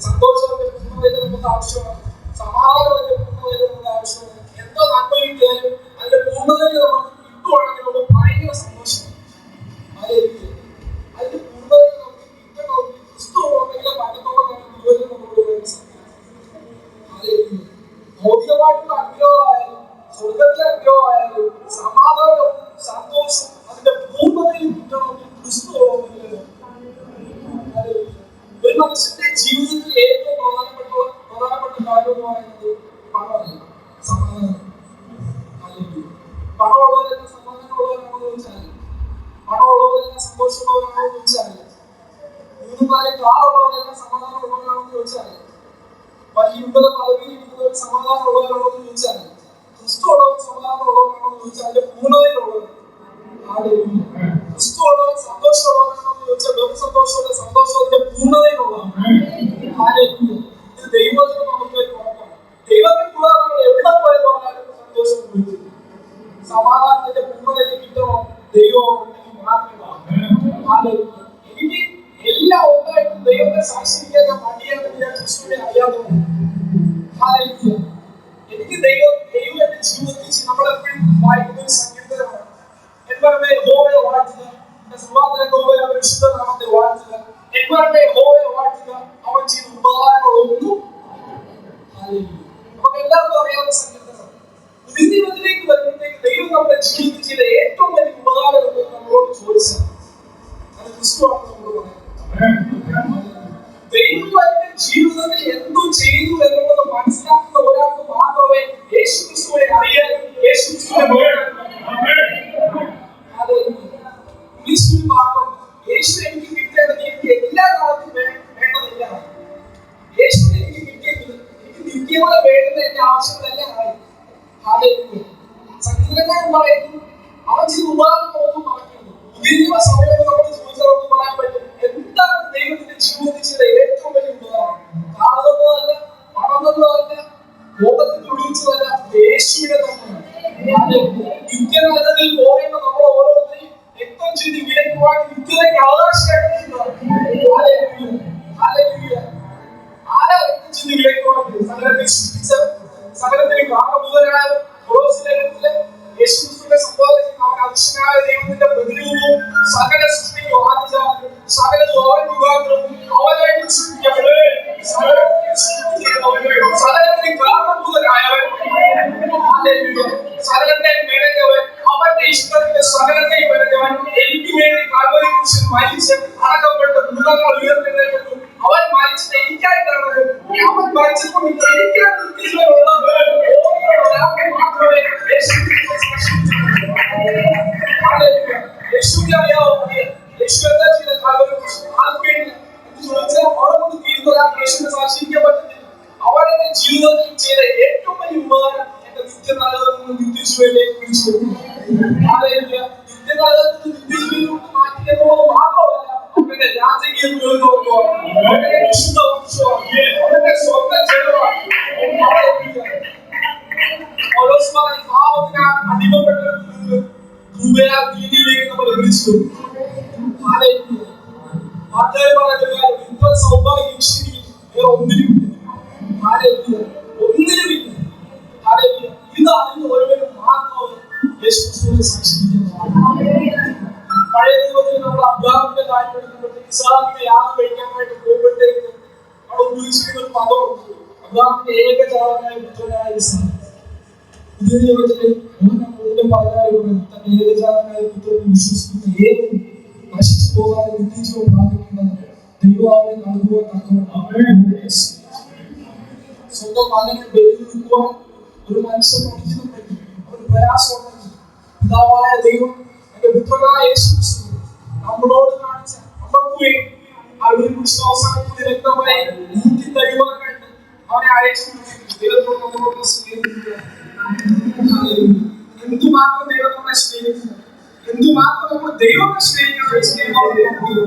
സന്തോഷത്തിന്റെ പൂർണ്ണതയിൽ നമുക്ക് ആവശ്യമാണ്, സമാധാനത്തിന്റെ പൂർണ്ണതയിൽ നമുക്ക് ആവശ്യമാണ്. എന്തോ നന്മ കിട്ടിയാലും അതിന്റെ പൂർണ്ണതയിൽ നമുക്ക് കിട്ടുവാണെങ്കിൽ നമുക്ക് ഭയങ്കര സന്തോഷമാണ്. അതിന്റെ പൂർണ്ണതയിൽ നമുക്ക് കിട്ടണമെങ്കിൽ ക്രിസ്തു ഉണ്ടെങ്കിൽ പണ്ടത്തോളം നമ്മളോട് ഭൗതികമായിട്ടുള്ള അനുഗ്രഹമായാലും സ്വർഗത്തിലെ അനുഗ്രഹമായാലും സമാധാനവും സന്തോഷവും അതിന്റെ പൂർണ്ണതയിൽ കിട്ടണമെങ്കിൽ ക്രിസ്തു ഉണ്ടെങ്കിൽ ഒരു മനുഷ്യന്റെ ജീവിതത്തിൽ ഏറ്റവും പ്രധാനപ്പെട്ട കാര്യം എന്ന് പറയുന്നത് പണമല്ല, സമാധാനം. പണമുള്ളവരെല്ലാം സമാധാനമുള്ളവരാണെന്ന് ചോദിച്ചാൽ, പണമുള്ളവരെല്ലാം സന്തോഷമുള്ളവരാണെന്ന് ചോദിച്ചാൽ, 3-4 കാറുള്ളവരെല്ലാം സമാധാനമുള്ളവരാണെന്ന് ചോദിച്ചാൽ, വലിയ ഉന്നത പദവിയിൽ ഇരിക്കുന്നവർ സമാധാനമുള്ളവരാണെന്ന് ചോദിച്ചാൽ, ക്രിസ്തു ഉള്ളവർ സമാധാനമുള്ളവരാണെന്ന് ചോദിച്ചാൽ അതിന്റെ പൂർണ്ണതയിലുള്ളവർ. ക്രിസ്തു ഉള്ളവർ സന്തോഷമുള്ളവരാണെന്ന് ചോദിച്ചാൽ വെറും സന്തോഷമല്ല, സന്തോഷത്തിന്റെ പൂർണ്ണതയിലുള്ളവർ. ഇത് ദൈവത്തിന് നമുക്ക് ഉറപ്പാണ്. ദൈവത്തിൽ കൂടെ നമ്മൾ എവിടെ പോയെന്ന് പറഞ്ഞാലും സന്തോഷം കൊടുക്കും. സമാധാനത്തിന്റെ പൂർണ്ണതയിൽ കിട്ടണോ ദൈവം മാത്രമേ. എനിക്ക് എല്ലാം ഉണ്ടായിട്ടും ദൈവത്തെ സാക്ഷിക്കാൻ ഞാൻ മടിയാണെന്ന് ഞാൻ ക്രിസ്തുവിനെ അറിയാതെ. എനിക്ക് ദൈവം എന്റെ ജീവിതത്തിൽ നമ്മളെപ്പോഴും വായിക്കുന്ന ഒരു സങ്കീർത്തനമാണ്. എന്മേ യഹോവയെ വാഴ്ത്തുക, അവൻ വിശുദ്ധനാമത്തെ വാഴ്ത്തുക. എന്മേ യഹോവയെ വാഴ്ത്തുക, അവൻ ചെയ്ത ഉപകാരങ്ങളൊന്നും. നമുക്ക് എല്ലാവർക്കും അറിയാവുന്ന സങ്കീർത്തനമാണ്. പുതിയ നിയമത്തിലേക്ക് വരുമ്പോഴത്തേക്ക് ദൈവം നമ്മുടെ ജീവിതത്തിൽ ചെയ്ത ഏറ്റവും വലിയ ഉപകാരം എന്ന് നമ്മളോട് ചോദിച്ചാൽ അത് ക്രിസ്തുവാണെന്ന് നമ്മൾ പറയാം. ദൈവം എന്റെ ജീവിതത്തിൽ ജീവിതത്തിൽ എന്തു ചെയ്തു എന്നുള്ളത് മനസ്സിലാക്കുന്ന ഒരാൾക്ക് മാത്രമേ യേശുക്രിസ്തുവിനെ അറിയാൻ യേശുക്രിസ്തുവിനെ യേശു എനിക്ക് കിട്ടേണ്ടത് എനിക്ക് എല്ലാ കാലത്തും വേണ്ടതില്ല. യേശു എനിക്ക് കിട്ടിയെങ്കിൽ എനിക്ക് നിത്യമായി വേണ്ടുന്ന എന്റെ ആവശ്യങ്ങളെല്ലാം ആയി. സംഗീതക്കാരൻ പറയുന്നു അവൻ ചെയ്ത ഉദാഹരണങ്ങളൊന്നും പറയുന്നു. ഉദീർഘ സമയത്ത് നമ്മൾ ചോദിച്ചാൽ പറയാൻ പറ്റും എന്താണ് ദൈവത്തിന്റെ ജീവിതത്തിൽ ചെയ്ത ഏറ്റവും വലിയ ഉദാഹരണം. കാണുന്നതല്ല, പണന്നതല്ല, ലോകത്തിൽ ഒഴിച്ചതല്ല, യേശുവിനെ തന്നെയാണ്. നിത്യനരകത്തിൽ പോകേണ്ട നമ്മൾ ഓരോരുത്തരെയും രക്തം ചെയ്ത് വിലക്കുവാൻ നിത്യതയ്ക്ക് അവകാശമായിട്ട് ആരാ രക്തം ചെയ്ത് വിലക്കുവാൻ സകലത്തെ സൃഷ്ടിച്ച സകലത്തിന് കാരണഭൂതനായ യേശുക്രിസ്തുവിനെ സംബോധന ചെയ്യുന്ന അവൻ അതിശയനായ ദൈവത്തിന്റെ പ്രതിരൂപവും സകല സൃഷ്ടിക്കും ആദിജാതനും സകലതും അവൻ മുഖാന്തരം അവനായിട്ട് സൃഷ്ടിക്കപ്പെട്ടു. സകലത്തിന് കാരണഭൂതനായവൻ, സകലത്തെ മെനഞ്ഞവൻ, അവന്റെ ഇഷ്ടത്തിന്റെ സകലത്തെ മെനഞ്ഞവൻ, എനിക്ക് വേണ്ടി കാൽവരി ക്രൂശിൽ മരിച്ച് അടക്കപ്പെട്ട് മൃഗങ്ങൾ ഉയർത്തെഴുന്നേറ്റു. അവൻ മരിച്ചത് എനിക്കായിട്ടാണ്. അവൻ മരിച്ചപ്പോൾ എനിക്കാണ് മാത്രമേ യേശുവിനെ അറിയാവോ? യേശു എന്താ ചെയ്ത കാൽവരി ക്രൂശിൽ ആർക്ക് വേണ്ടി എന്ന് ചോദിച്ചാൽ അവിടെ കൊണ്ട് തീർന്നൊരാൾക്ക് യേശുവിനെ സാക്ഷിക്കാൻ പറ്റത്തില്ല. അവൻ എന്റെ ജീവിതത്തിൽ ചെയ്ത ഏറ്റവും വലിയ ഉപകാരം എന്റെ നിത്യനരകത്തിൽ നിന്ന് നിത്യജീവനിലേക്ക് വിളിച്ചു. നിത്യനരകത്തിൽ നിന്ന് നിത്യജീവനിലോട്ട് മാറ്റി എന്നുള്ളത് മാത്രമല്ല, അവന്റെ രാജകീയ അവന്റെ വിശുദ്ധ വംശമാണ്, അവന്റെ സ്വന്തം ജനമാണ്. പാപത്തിന് അടിമപ്പെട്ടതിൽ നിന്ന് കൃപയാൽ നീതിയിലേക്ക് നമ്മൾ വിളിച്ചു. സൗഭാഗ്യം ഒന്നിനുമില്ല. ഇതാണ് ഒരുവരും മാത്രം യേശുക്രിസ്തുവിനെ സാക്ഷിക്കുന്നത്. പഴയ നിയമത്തിൽ നമ്മൾ അബ്രാഹാമിന്റെ കാര്യം എടുക്കുമ്പോഴത്തേക്ക് ഇസ്രായേലിനെ യാഗം കഴിക്കാനായിട്ട് പോകുമ്പോഴത്തേക്ക് അവിടെ ഉപയോഗിച്ചിരുന്ന ഒരു പദമുണ്ട്, അബ്രാഹാമിന്റെ ഏകജാതനായ പുത്രനായ ഇസ്ഹാക്ക്. പുതിയ നിയമത്തില് 16 തന്റെ ഏകജാതനായ പുത്രനെ വിശ്വസിക്കുന്ന ഏവരും നശിച്ചു പോകാതെ നിത്യജീവൻ പ്രാപിക്കുന്നത് ദൈവം അവരെ നൽകുവാൻ തക്കവണ്ണം സ്വന്തം മകനെ ബലികൊടുക്കുവാൻ ഒരു മനുഷ്യൻ പഠിക്കുന്ന പറ്റി അവന് പ്രയാസമുണ്ടെങ്കിൽ പിതാവായ ദൈവം എന്റെ പുത്രനായ യേശുക്രിസ്തു നമ്മളോട് കാണിച്ച നമുക്ക് വേണ്ടി അവരെ കുറിച്ച് അവസാനത്തിൽ രക്തമായി ഊറ്റി തരുവാനായിട്ട് അവനെ അയച്ചു. ദൈവത്തോട് നമ്മളോട് സ്നേഹിക്കുക. എന്തുമാത്രം ദൈവം നമ്മളെ സ്നേഹിക്കുന്നു, എന്തുമാത്രം നമ്മൾ ദൈവത്തെ സ്നേഹിക്കുന്ന അതുകൊണ്ട്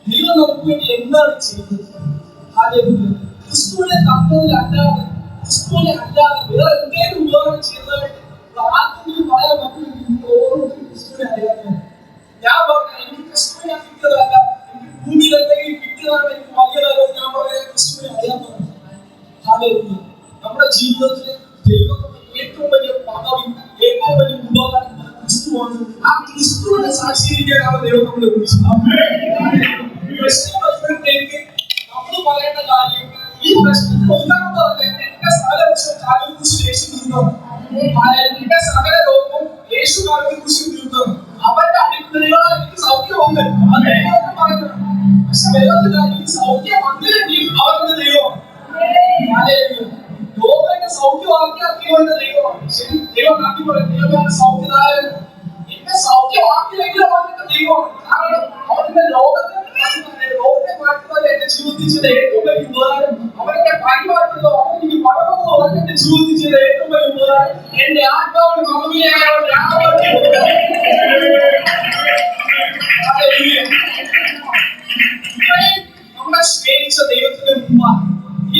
ദൈവം നമുക്ക് വേണ്ടി എന്താണ് ചെയ്തത്? ക്രിസ്തുവിനെ തന്നതിലല്ലാതെ, ക്രിസ്തുവിനെ അല്ലാതെ വേറെ എന്തെങ്കിലും ഉപകാരം ചെയ്തതായിട്ട് ആർക്കെങ്കിലും പറയാൻ പറ്റുമെങ്കിൽ ഓരോരുത്തരും ക്രിസ്തുവിനെ അറിയാതെ. ഞാൻ പറഞ്ഞു എനിക്ക് ക്രിസ്തുവിനെ കിട്ടിയതല്ല, എനിക്ക് ഭൂമിയിൽ എന്തെങ്കിലും കിട്ടിയതാണ് എനിക്ക് വലിയതല്ലോ. ഞാൻ പറയാൻ ക്രിസ്തുവിനെ അറിയാത്തതാണ്. നമ്മുടെ ജീവിതത്തിലെ ദൈവത്തിന്റെ ഏറ്റവും വലിയ പദവി, ഏറ്റവും വലിയ ഉപകാരം ക്രിസ്തുവാണ്. ആ ക്രിസ്തുവിനെ സാക്ഷീകരിക്കാനാണ് ദൈവം നമ്മളെ വിളിച്ചത്. പ്രശ്നത്തേക്ക് നമ്മൾ പറയേണ്ട കാര്യം ഈ പ്രശ്നത്തിൽ ഒന്നാമതല്ല എന്റെ സകല വിഷയം കാലിനെ കുറിച്ച് യേശു തീർന്നതാണ്. എന്റെ സകല ലോകവും യേശു കാലിനെ കുറിച്ച് തീർന്നതാണ്. അവന്റെ അടിപ്പിടികളാൽ എനിക്ക് സൗഖ്യമുണ്ട്. അത് ദൈവം പറയുന്നത്. പക്ഷെ വേറൊരു കാര്യം, സൗഖ്യം വന്നില്ലെങ്കിൽ അവരുടെ ദൈവമാണ്. ലോകത്തെ സൗഖ്യമാക്കിയ ദൈവന്റെ ദൈവമാണ്. ശരി, ദൈവം നന്ദി പറയും, ദൈവമാണ് സൗഖ്യദായകൻ. എന്നെ സൗഖ്യമാക്കിയില്ലെങ്കിലും അവന്റെ ദൈവമാണ്. കാരണം അവന്റെ ലോകത്തെ മാറ്റുന്നത് എന്റെ ജീവിതത്തിൽ ചെയ്ത ഏറ്റവും വലിയ ഉപകാരം. അവന്റെ പണി മാറ്റുന്നതോ അവനെനിക്ക് പണമോ അവന്റെ ജീവിതത്തിൽ ചെയ്ത ഏറ്റവും വലിയ ഉപകാരം എന്റെ ആത്മാവിന് മറുപടിയായ നമ്മളെ സ്നേഹിച്ച ദൈവത്തിന്റെ മുമ്പാണ്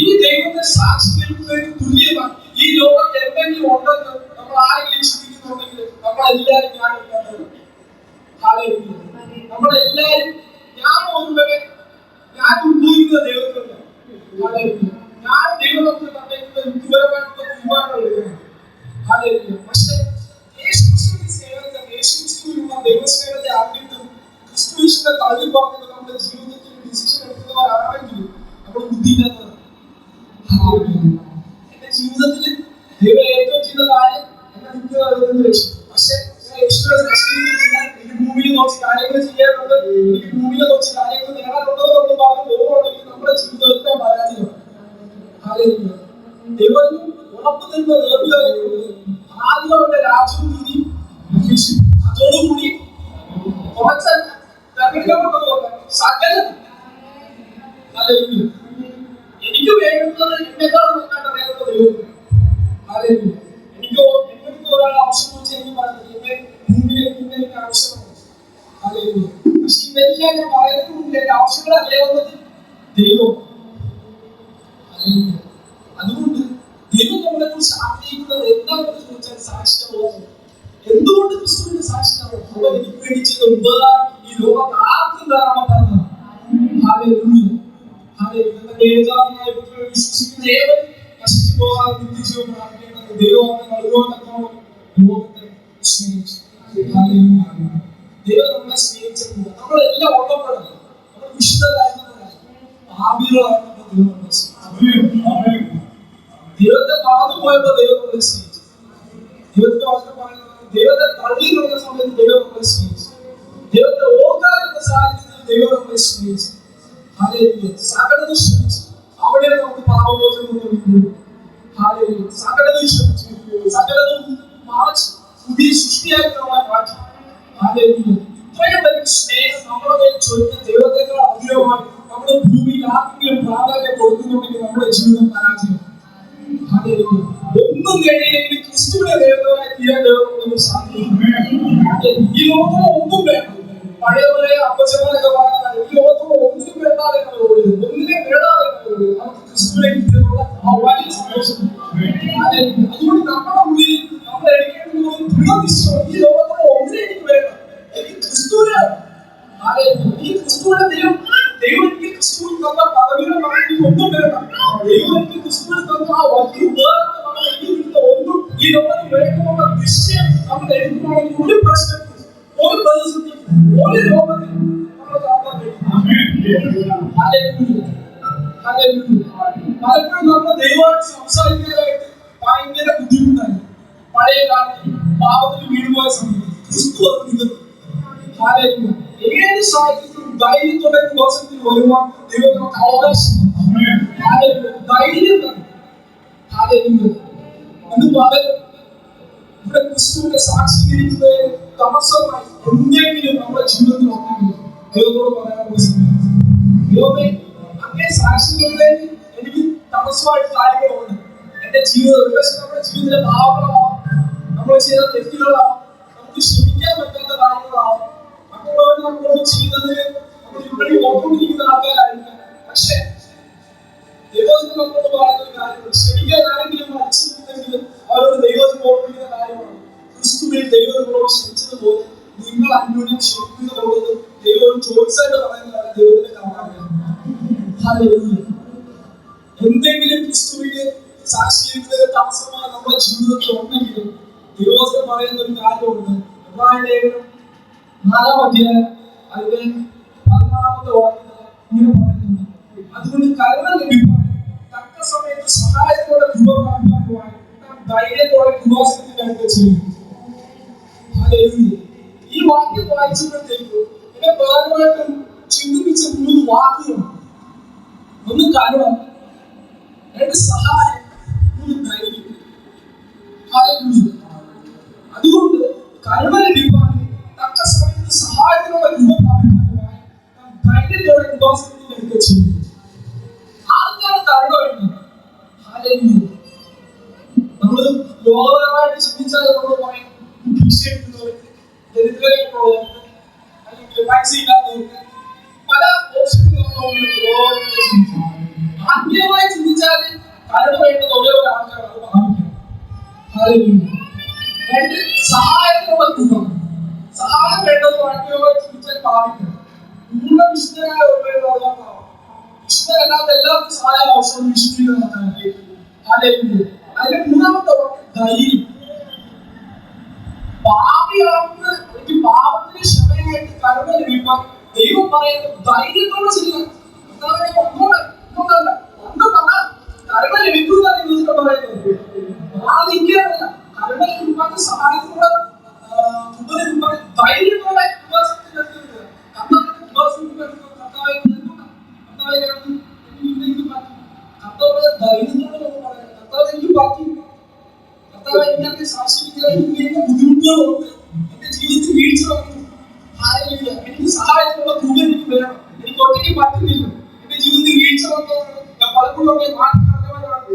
ഈ ദൈവത്തെ സാക്ഷിക്കുന്നതിന് തുല്യമാണ്. ഈ ലോകത്ത് എന്തെങ്കിലും ഉണ്ടെന്ന് നമ്മൾ ആരെങ്കിലും ചിന്തിക്കുന്നുണ്ടെങ്കിൽ നമ്മളെല്ലാവരും നമ്മളെല്ലാവരും ഞാൻ ഉദ്യോഗിക്കുന്ന ദൈവത്തിലുണ്ട്. ഞാൻ ദൈവത്തിൽ കണ്ടേക്കുന്ന വ്യക്തിപരമായിട്ടുള്ള തീരുമാനങ്ങൾ എടുക്കണം. പക്ഷെ യേശുക്രിസ്തുവിന്റെ സ്നേഹത്തെ, യേശുക്രിസ്തുവിനുള്ള ദൈവസ്നേഹത്തെ അറിഞ്ഞിട്ടും ക്രിസ്തുവിനെ തള്ളി പറഞ്ഞത് നമ്മുടെ ജീവിതത്തിൽ ഡിസിഷൻ എടുക്കുന്നവരാണെങ്കിലും നമ്മൾ ബുദ്ധിയില്ലാത്തതാണ്. എന്റെ ജീവിതത്തിൽ ദൈവം ഏറ്റവും ചെയ്ത കാര്യം എന്നെ നിത്യനരകത്തിൽ രക്ഷിച്ചു. പക്ഷെ ഞാൻ യേശുവിനെ സാക്ഷിക്കുന്നില്ല. എനിക്ക് ഭൂമിയിൽ കുറച്ച് കാര്യങ്ങൾ ചെയ്യാനുണ്ട്, എനിക്ക് ഭൂമിയിലെ കുറച്ച് കാര്യങ്ങൾ നേടാൻ എനിക്ക് വേണ്ടുന്നത് എന്നെക്കാൾ നന്നായിട്ട് അറിയാവുന്ന ദൈവത്തിന്. എനിക്കോ എനിക്ക് ഒരാൾ ആവശ്യം വെച്ച് എനിക്ക് പറഞ്ഞത് എന്നെ ഭൂമിയിലേക്ക് ആവശ്യമാണ്. പക്ഷെ ഇതെല്ലാം ഞാൻ പറയുന്നതിന് മുമ്പ് എന്റെ ആവശ്യങ്ങൾ അറിയാവുന്നത് ദൈവം. അതുകൊണ്ട് ദൈവം നമ്മളെ കുറിച്ച് ആഗ്രഹിക്കുന്നത് എന്താണെന്ന് ചോദിച്ചാൽ സാക്ഷിയാവുക. എന്തുകൊണ്ട് ക്രിസ്തുവിന്റെ സാക്ഷിയാവുക? അവൻ എനിക്ക് വേണ്ടി ചെയ്ത ഉപകാരം ഈ ലോകത്ത് ആർക്കും ധാരാളം വിശ്വസിക്കുന്ന ഏവരും നശിച്ചു പോകാതെ നിത്യജീവൻ പ്രാപിക്കേണ്ടത് ദൈവം നൽകുവാനത്തോളം ലോകത്തെ സ്നേഹിച്ചു. ദൈവം നമ്മളെ സ്നേഹിച്ചപ്പോൾ നമ്മളെല്ലാം ഉള്ളപ്പോഴല്ല, നമ്മൾ വിശുദ്ധരായിരുന്നപ്പോഴല്ല, ഭാവികളായിരുന്നപ്പോൾ ദൈവത്തെ മറന്നു പോയപ്പോ ദൈവം നമ്മളെ സ്നേഹിച്ചു. ദൈവത്തിന്റെ അവസരം പറയുന്നത് ദൈവത്തെ തള്ളി കളഞ്ഞ സമയത്ത് ദൈവം നമ്മളെ സ്നേഹിച്ചു. ദൈവത്തെ ഓർക്കാനുള്ള സാഹചര്യത്തിൽ ദൈവം നമ്മളെ സ്നേഹിച്ചു. സകലതും ശ്രമിച്ചു. അവിടെയാണ് നമുക്ക് പാപബോധം സകലതും ശ്രമിച്ചു, സകലതും മാറ്റി പുതിയ സൃഷ്ടിയായി നമ്മളെ മാറ്റി. ഇത്രയും വലിയ സ്നേഹം നമ്മുടെ മേൽ ചൊരിഞ്ഞ ദൈവത്തെക്കാൾ അധികമായി നമ്മുടെ ഭൂമിയിൽ ആർക്കെങ്കിലും പ്രാധാന്യം കൊടുക്കുന്നുണ്ടെങ്കിൽ നമ്മുടെ ജീവിതം പരാജയം. ഒന്നും നേടിയില്ലെങ്കിൽ ക്രിസ്തുവിനെ നേടുന്നവരായി തീരാൻ ദൈവം സാധിക്കും. ഈ ലോകത്തിൽ ഒന്നും വേണം. പഴയ പഴയ അപ്പച്ചന്മാരൊക്കെ പറയുന്നത് ഈ ലോകത്തോട് ഒന്നിനും വേണ്ടാതെ ഒന്നിനെ നേടാതെ നമുക്ക് ക്രിസ്തുവിനെ കിട്ടിയതുള്ള ആ വലിയ സന്തോഷം. അതുകൊണ്ട് നമ്മുടെ ഉള്ളിൽ നമ്മൾ എടുക്കേണ്ടത് ദൃഢനിശ്ചയം. ഈ ലോകത്തോട് ഒന്നിനെ എനിക്ക് വേണം, എനിക്ക് ക്രിസ്തുവിനെ. ഈ ക്രിസ്തുവിനെ ദൈവം എനിക്ക് ക്രിസ്തുവിൽ തന്ന പദവിയുടെ നമുക്ക് ഒന്നും വേണം. ദൈവം എനിക്ക് ക്രിസ്തുവിൽ തന്ന ആ വലിയ ഉപകാരത്തെ നമ്മൾ എനിക്ക് കിട്ടുന്ന ഒന്നും ഈ ലോകത്തിൽ വേണമെന്നുള്ള നിശ്ചയം നമ്മൾ എടുക്കുകയാണെങ്കിൽ ഒരു പ്രശ്നത്തിൽ, ഒരു പ്രതിസന്ധി, ഒരു രോഗത്തിൽ നമ്മൾ താങ്ങാൻ പലപ്പോഴും നമ്മൾ ദൈവമായിട്ട് സംസാരിക്കാനായിട്ട് ഭയങ്കര ബുദ്ധിമുട്ടായി. പഴയ കാലത്ത് പാപത്തിൽ വീഴുപോയ സമയത്ത് ക്രിസ്തു അത് നികത്തി. ഏത് സാഹചര്യത്തിലും ധൈര്യത്തോടെ ദിവസത്തിൽ വരുവാൻ ദൈവം നമുക്ക് അവകാശം ധൈര്യം തന്നെ. ഇന്ന് പകൽ ഇവിടെ ക്രിസ്തുവിനെ സാക്ഷീകരിക്കുന്നത് തടസ്സമായി എന്തെങ്കിലും നമ്മുടെ ജീവിതത്തിൽ ഉണ്ടെങ്കിൽ ദൈവത്തോട് പറയാനുള്ള സമയം. ദൈവമേ, അങ്ങനെ സാക്ഷികളിലേക്ക് എനിക്ക് തടസ്സമായിട്ട് കാര്യങ്ങളുണ്ട്. എന്റെ ജീവിതം ഒരുപക്ഷെ നമ്മുടെ ജീവിതത്തിലെ പാവങ്ങളാവും, നമ്മൾ ചെയ്ത തെറ്റുകളാവും, നമുക്ക് ക്ഷമിക്കാൻ പറ്റാത്ത കാര്യങ്ങളാവും, മറ്റുള്ളവർ നമ്മളോട് ചെയ്യുന്നതിന് നമ്മൾ ഇവിടെ ഓർത്തുകൊണ്ടിരിക്കുന്ന ആൾക്കാരായിരിക്കും. പക്ഷേ ദൈവത്തിന് നമ്മളോട് പറയുന്ന ഒരു കാര്യമാണ്, ക്ഷമിക്കാൻ ആരെങ്കിലും മരിച്ചിട്ടുണ്ടെങ്കിൽ അവരോട് ദൈവത്തിന് ഓർമ്മിക്കുന്ന കാര്യമാണ്. ക്രിസ്തുവിൽ ദൈവം നമ്മളോട് ക്ഷമിച്ചതുപോലെ നിങ്ങൾ അന്യോന്യം ക്ഷമിക്കുന്നതോട് ദൈവം ചോദിച്ചായിട്ട് പറയുന്നതാണ് ദൈവത്തിന്റെ കാര്യം. എന്തെങ്കിലും ക്രിസ്തുവിന് സാക്ഷിയുടെ തടസ്സമായി നമ്മുടെ ജീവിതത്തിൽ ഉണ്ടെങ്കിലും ദൈവത്തിന് പറയുന്ന ഒരു കാര്യമുണ്ട്. എബ്രായലേഖനം 4-ാം അധ്യായം അതിന്റെ 14-ാമത്തെ വാക്യത്തിൽ ഇങ്ങനെ പറയുന്നുണ്ട്, അതുകൊണ്ട് കരുണ ലഭിക്കാൻ തക്ക സമയത്ത് സഹായത്തോടെ കൃപ പ്രാപിക്കുവാൻ ധൈര്യത്തോടെ കൃപാസനത്തിന്റെ അടുത്ത് ചെയ്യും. ഈ വാക്യം വായിച്ചപ്പോഴത്തേക്ക് എന്നെ പ്രധാനമായിട്ടും ചിന്തിപ്പിച്ച 3 വാക്കുകളാണ്. ഒന്ന് കരുണ, 2 സഹായം, 3 ധൈര്യം. അതുകൊണ്ട് കരുണ ലഭിക്കാൻ തക്ക സമയത്ത് സഹായത്തോടെ കൃപ പ്രാപിക്കുവാൻ ധൈര്യത്തോടെ കൃപാസനത്തിന്റെ അടുത്ത് ചെയ്യും. ആർക്കാണ് കരുണ വേണ്ടത്? നമ്മള് ലോകപരമായിട്ട് ചിന്തിച്ചാൽ നമ്മൾ പറയും ഭിക്ഷ എടുക്കുന്നവർക്ക്, ദരിദ്രരായിട്ടുള്ളവർക്ക്, അല്ലെങ്കിൽ പൈസ ഇല്ലാത്തവർക്ക്, പല ആത്മീയമായി ചിന്തിച്ചാൽ കരുണ വേണ്ടത് ഒരേ ഒരു ആൾക്കാരാണ് ഭാവിക്കുന്നത്. 2 സഹായത്തോടെ കൃപ. സഹായം വേണ്ടത് ആത്മീയമായി ചിന്തിച്ചാൽ ഭാവിക്കണം. പൂർണ്ണ വിശുദ്ധരായ ഒരു വിശുദ്ധരല്ലാത്ത എല്ലാവർക്കും സഹായം ആവശ്യമാണ്. വിശുദ്ധീകരണം. അതിന്റെ 3-ാമത്തെ ധൈര്യം. പാപിയാവുന്ന എനിക്ക് പാപത്തിന് ക്ഷമയായിട്ട് കരുണ ലഭിക്കാൻ ദൈവം പറയുന്നത് ധൈര്യത്തോടെ ചെയ്യാൻ. കരുണ ലഭിക്കുന്നതാണ് നിങ്ങൾക്ക് പറയുന്നത്. നിൽക്കാനല്ല, കരുണ ലഭിക്കാൻ സഹായത്തോടെ ധൈര്യത്തോടെ ബുദ്ധിമുട്ടുകളുണ്ട്, എന്റെ ജീവിതത്തിൽ വീഴ്ച വന്നു, എനിക്ക് സഹായത്തിനുള്ള തുക എനിക്ക് വേണം, എനിക്ക് ഒറ്റയ്ക്ക് പറ്റുന്നില്ല, എന്റെ ജീവിതത്തിൽ വീഴ്ച വന്നവരാണ്. ഞാൻ പലപ്പോഴും മാറ്റി കളഞ്ഞവരാണ്,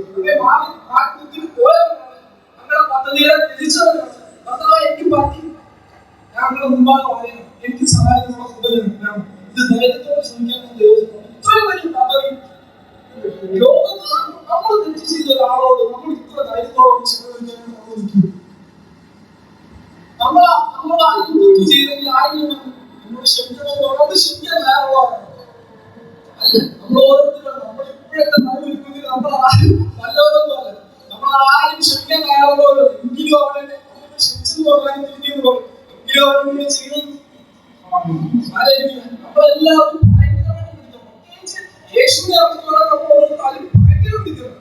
മാറ്റി പോയവരാണ്, ഞങ്ങളുടെ പദ്ധതികളെ തിരിച്ചവരാണ്. കർത്താവേ, എനിക്ക് പറ്റി, ഞാൻ നിങ്ങളുടെ മുമ്പാകെ പറയണം, എനിക്ക് സഹായത്തിനുള്ള ഉപകരണം ഇത് ധൈര്യത്തോടെ ശ്രമിക്കാൻ ദൈവം ഇത്രയും വലിയ പദ്ധതി ലോകത്ത് നമ്മൾ തെറ്റ് ചെയ്ത ഒരാളോട് നമ്മൾ ഇത്ര ധൈര്യത്തോടെ ചിലവഴിക്കാൻ നമ്മൾ നിൽക്കും. നമ്മൾ ആരും തെറ്റ് ചെയ്തെങ്കിൽ ആരും എന്നോട് ക്ഷമിക്കണമെന്ന് പറഞ്ഞത് ക്ഷമിക്കാൻ തയ്യാറുള്ളവരാണ്. നമ്മൾ ഓരോരുത്തരും നമ്മൾ ഇപ്പോഴത്തെ നിലവിൽ നമ്മൾ ആരും നല്ലവരൊന്നും അല്ല. നമ്മൾ ആരും ക്ഷമിക്കാൻ തയ്യാറുള്ളവരോ എങ്കിലും അവനെ ക്ഷമിച്ചെന്ന് പറഞ്ഞാൽ എങ്കിലും അവനെ ചെയ്യുന്നത് നമ്മളെല്ലാവരും ഭയങ്കരമായിട്ട് പിടിക്കണം. പ്രത്യേകിച്ച് യേശുവിനെ അറിഞ്ഞുകൊണ്ട് നമ്മൾ ഓരോരുത്തരും ഭയങ്കര പിടിക്കണം.